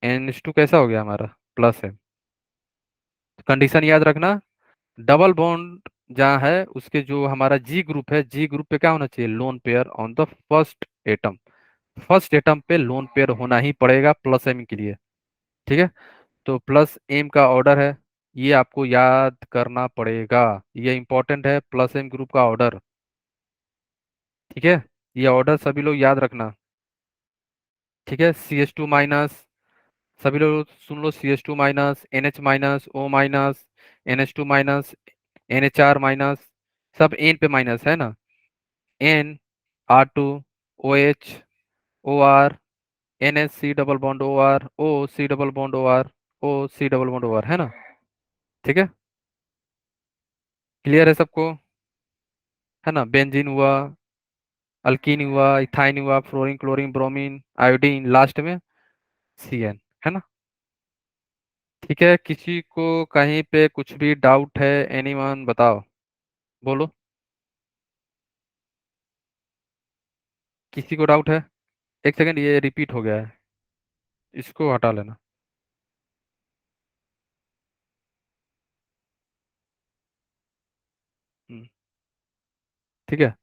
A: NH2 कैसा हो गया हमारा, प्लस एम, कंडीशन याद रखना, डबल बॉन्ड जहाँ है उसके जो हमारा जी ग्रुप है, जी ग्रुप पे क्या होना चाहिए, lone pair on the first atom. First atom पे लोन पेयर होना ही पड़ेगा प्लस एम के लिए। ठीक है, तो प्लस एम का ऑर्डर है, ये आपको याद करना पड़ेगा, ये इंपॉर्टेंट है, प्लस एम ग्रुप का ऑर्डर। ठीक है, ये ऑर्डर सभी लोग याद रखना। ठीक है, सी एच टू माइनस, सभी लोग सुन लो, C H two minus, N H minus, O minus, N H two minus, N H R minus, सब एन पे माइनस है ना, N, R two, O H, O R, N H C double bond O R, O C double bond O R, O C double bond O R, है ना। ठीक है, clear है सबको, है ना। बेंजीन हुआ, अल्कीन हुआ, इथाइन हुआ, fluorine, chlorine, bromine, iodine, last में सी एन, है ना। ठीक है, किसी को कहीं पे कुछ भी डाउट है, एनीवन बताओ, बोलो, किसी को डाउट है। एक सेकंड, ये रिपीट हो गया है, इसको हटा लेना। हम्म, ठीक है,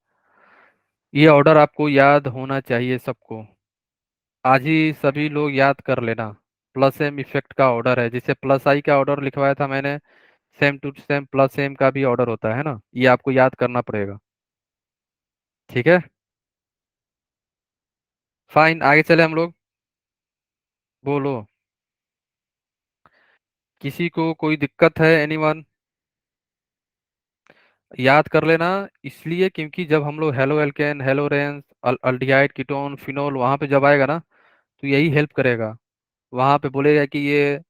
A: ये ऑर्डर आपको याद होना चाहिए सबको, आज ही सभी लोग याद कर लेना। प्लस एम इफेक्ट का ऑर्डर है, जिसे प्लस आई का ऑर्डर लिखवाया था मैंने, same to same plus M का भी ऑर्डर होता है ना, ये आपको याद करना पड़ेगा। ठीक है, फाइन, आगे चले हम लोग, बोलो, किसी को कोई दिक्कत है, एनीवन। याद कर लेना, इसलिए क्योंकि जब हम लोग halo alkane, hello Reigns, aldehyde, ketone, phenol वहां पे जब आएगा ना, तो यही हेल्प करेगा। वहां पे बोलेगा कि ये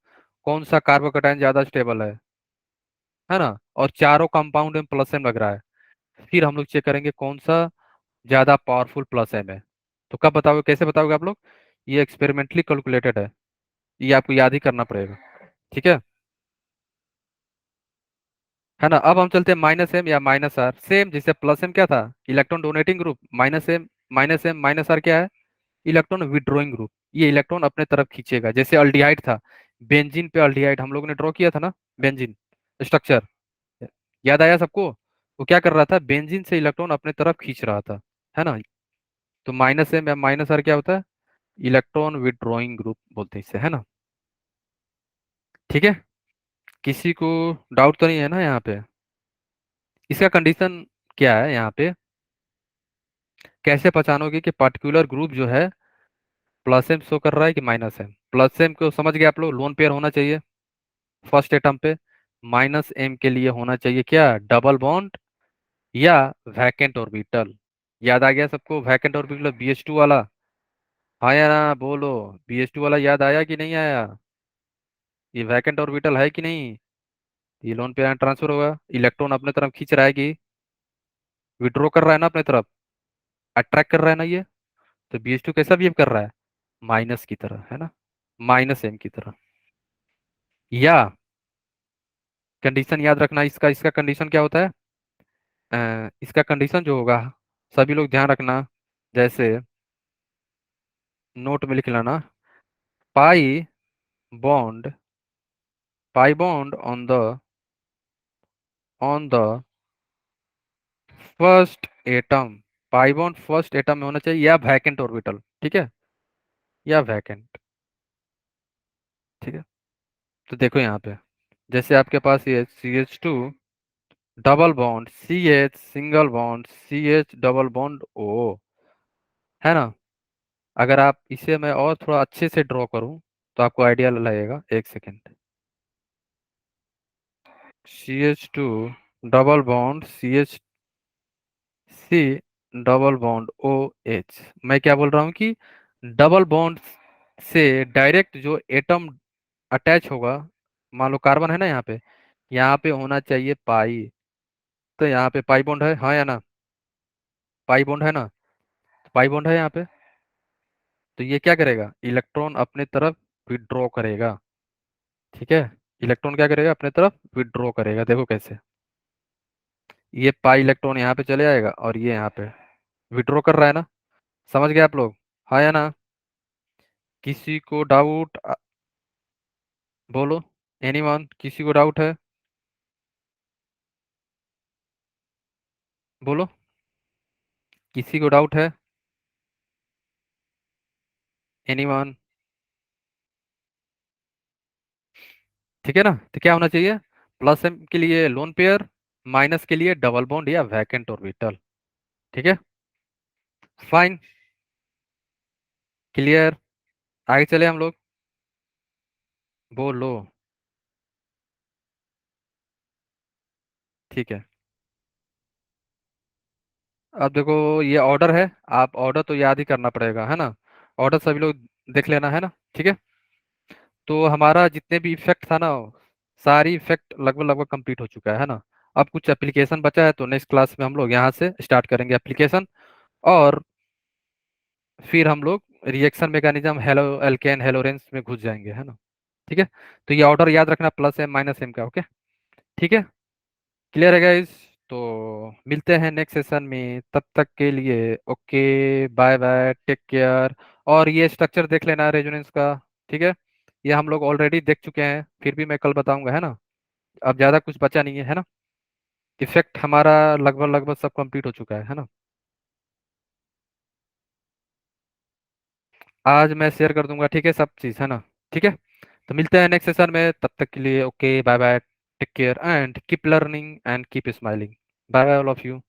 A: कौन सा कार्बोकैटायन ज्यादा स्टेबल है ना, और चारों कंपाउंड में प्लस एम लग रहा है, फिर हम लोग चेक करेंगे कौन सा ज्यादा पावरफुल प्लस एम है। तो कब बताओगे, कैसे बताओगे आप लोग, ये एक्सपेरिमेंटली कैलकुलेटेड है, ये आपको याद ही करना पड़ेगा। ठीक है, है ना। अब हम चलते हैं माइनस एम या माइनस आर, सेम जैसे प्लस एम क्या था, electron donating group, minus M, minus M minus R क्या है, इलेक्ट्रॉन विड्रॉइंग ग्रुप, ये इलेक्ट्रॉन अपने तरफ खींचेगा, जैसे अल्डिहाइड था, बेंजीन पे अल्डिहाइड हम लोग ने ड्रॉ किया था ना, बेंजीन स्ट्रक्चर, याद आया सबको, वो क्या कर रहा था, बेंजीन से इलेक्ट्रॉन अपने तरफ खींच रहा था, है ना। तो माइनस एम या माइनस आर क्या होता है, इलेक्ट्रॉन विड्रॉइंग ग्रुप बोलते हैं इसे, है ना। ठीक है, किसी को डाउट तो नहीं है ना यहाँ पे, इसका कंडीशन क्या है यहाँ पे, कैसे पहचानोगे कि पर्टिकुलर ग्रुप जो है प्लस एम शो कर रहा है कि माइनस एम। प्लस एम को समझ गए आप लोग, लोन पेयर होना चाहिए फर्स्ट एटम पे, माइनस एम के लिए होना चाहिए क्या, डबल बॉन्ड या वैकेंट ऑर्बिटल। याद आ गया सबको, vacant orbital B H two वाला, हाँ या ना बोलो, बी एच टू वाला याद आया कि नहीं आया, ये वैकेंट ऑर्बिटल है कि नहीं, ये लोन पे ट्रांसफर होगा, इलेक्ट्रॉन अपने तरफ खींच रहा है कि विड्रॉ कर रहा है ना अपने तरफ, अट्रैक्ट कर रहा है ना ये, तो बी एच टू कैसा बिहेव कर रहा है, माइनस की तरह, है ना, माइनस एम की तरह। या कंडीशन याद रखना, इसका इसका कंडीशन क्या होता है, इसका कंडीशन जो होगा, सभी लोग ध्यान रखना, जैसे नोट में लिख लेना, pi bond, pi bond on the first atom, pi bond first atom में होना चाहिए या वैकेंट ऑर्बिटल, ठीक है, या वैकेंट। ठीक है, तो देखो यहाँ पे, जैसे आपके पास ये C H two double bond C H single bond C H double bond O, है ना। अगर आप इसे मैं और थोड़ा अच्छे से ड्रॉ करूं तो आपको आइडिया लगेगा, एक second, C H two double bond C H C double bond O H, मैं क्या बोल रहा हूँ कि डबल बॉन्ड से डायरेक्ट जो एटम अटैच होगा, मान लो कार्बन है ना यहाँ पे होना चाहिए पाई, तो यहाँ पे पाई बॉन्ड है, हाँ या ना, पाई बॉन्ड है ना, पाई बॉन्ड है यहाँ पे, तो ये क्या करेगा, इलेक्ट्रॉन अपने तरफ विड्रॉ करेगा। ठीक है, इलेक्ट्रॉन क्या करेगा, अपने तरफ विड्रॉ करेगा, देखो कैसे, ये पाई इलेक्ट्रॉन यहाँ पे चले आएगा और ये यहाँ पे विड्रॉ कर रहा है ना, समझ गए आप लोग, हाँ या ना। किसी को डाउट, बोलो, एनीवन, किसी को डाउट है। बोलो, किसी को डाउट है? एनीवन? ठीक है ना, तो क्या होना चाहिए? प्लस एम के लिए लोन पेयर, माइनस के लिए डबल बॉन्ड या वैकेंट ऑर्बिटल। ठीक है, फाइन, क्लियर। आगे चले हम लोग, बोलो। ठीक है, अब देखो ये ऑर्डर है, आप ऑर्डर तो याद ही करना पड़ेगा, है ना? ऑर्डर सभी लोग देख लेना, है ना? ठीक है, तो हमारा जितने भी इफेक्ट था ना, सारी इफेक्ट लगभग लगभग कंप्लीट हो चुका है ना? अब कुछ एप्लीकेशन बचा है, तो नेक्स्ट क्लास में हम लोग यहाँ से स्टार्ट करेंगे एप्लीकेशन, और फिर हम लोग रिएक्शन मैकेनिज्म हेलो एल्केन हेलोरेंस में घुस जाएंगे, है ना? ठीक है, तो ये ऑर्डर याद रखना, प्लस एम माइनस एम का, ओके? ठीक है, क्लियर है गाइस? तो मिलते हैं नेक्स्ट सेशन में, तब तक के लिए okay, bye bye, take care. और ये स्ट्रक्चर देख लेना रेजोनेंस का, ठीक है? ये हम लोग ऑलरेडी देख चुके हैं, फिर भी मैं कल बताऊंगा, है ना? अब ज़्यादा कुछ बचा नहीं है ना? इफेक्ट हमारा लगभग लगभग सब कंप्लीट हो चुका है ना? आज मैं शेयर कर दूंगा, ठीक है, सब चीज़, है ना? ठीक है, तो मिलते हैं नेक्स्ट सेशन में, तब तक के लिए okay, bye bye, take care and keep learning and keep smiling. Bye bye all of you.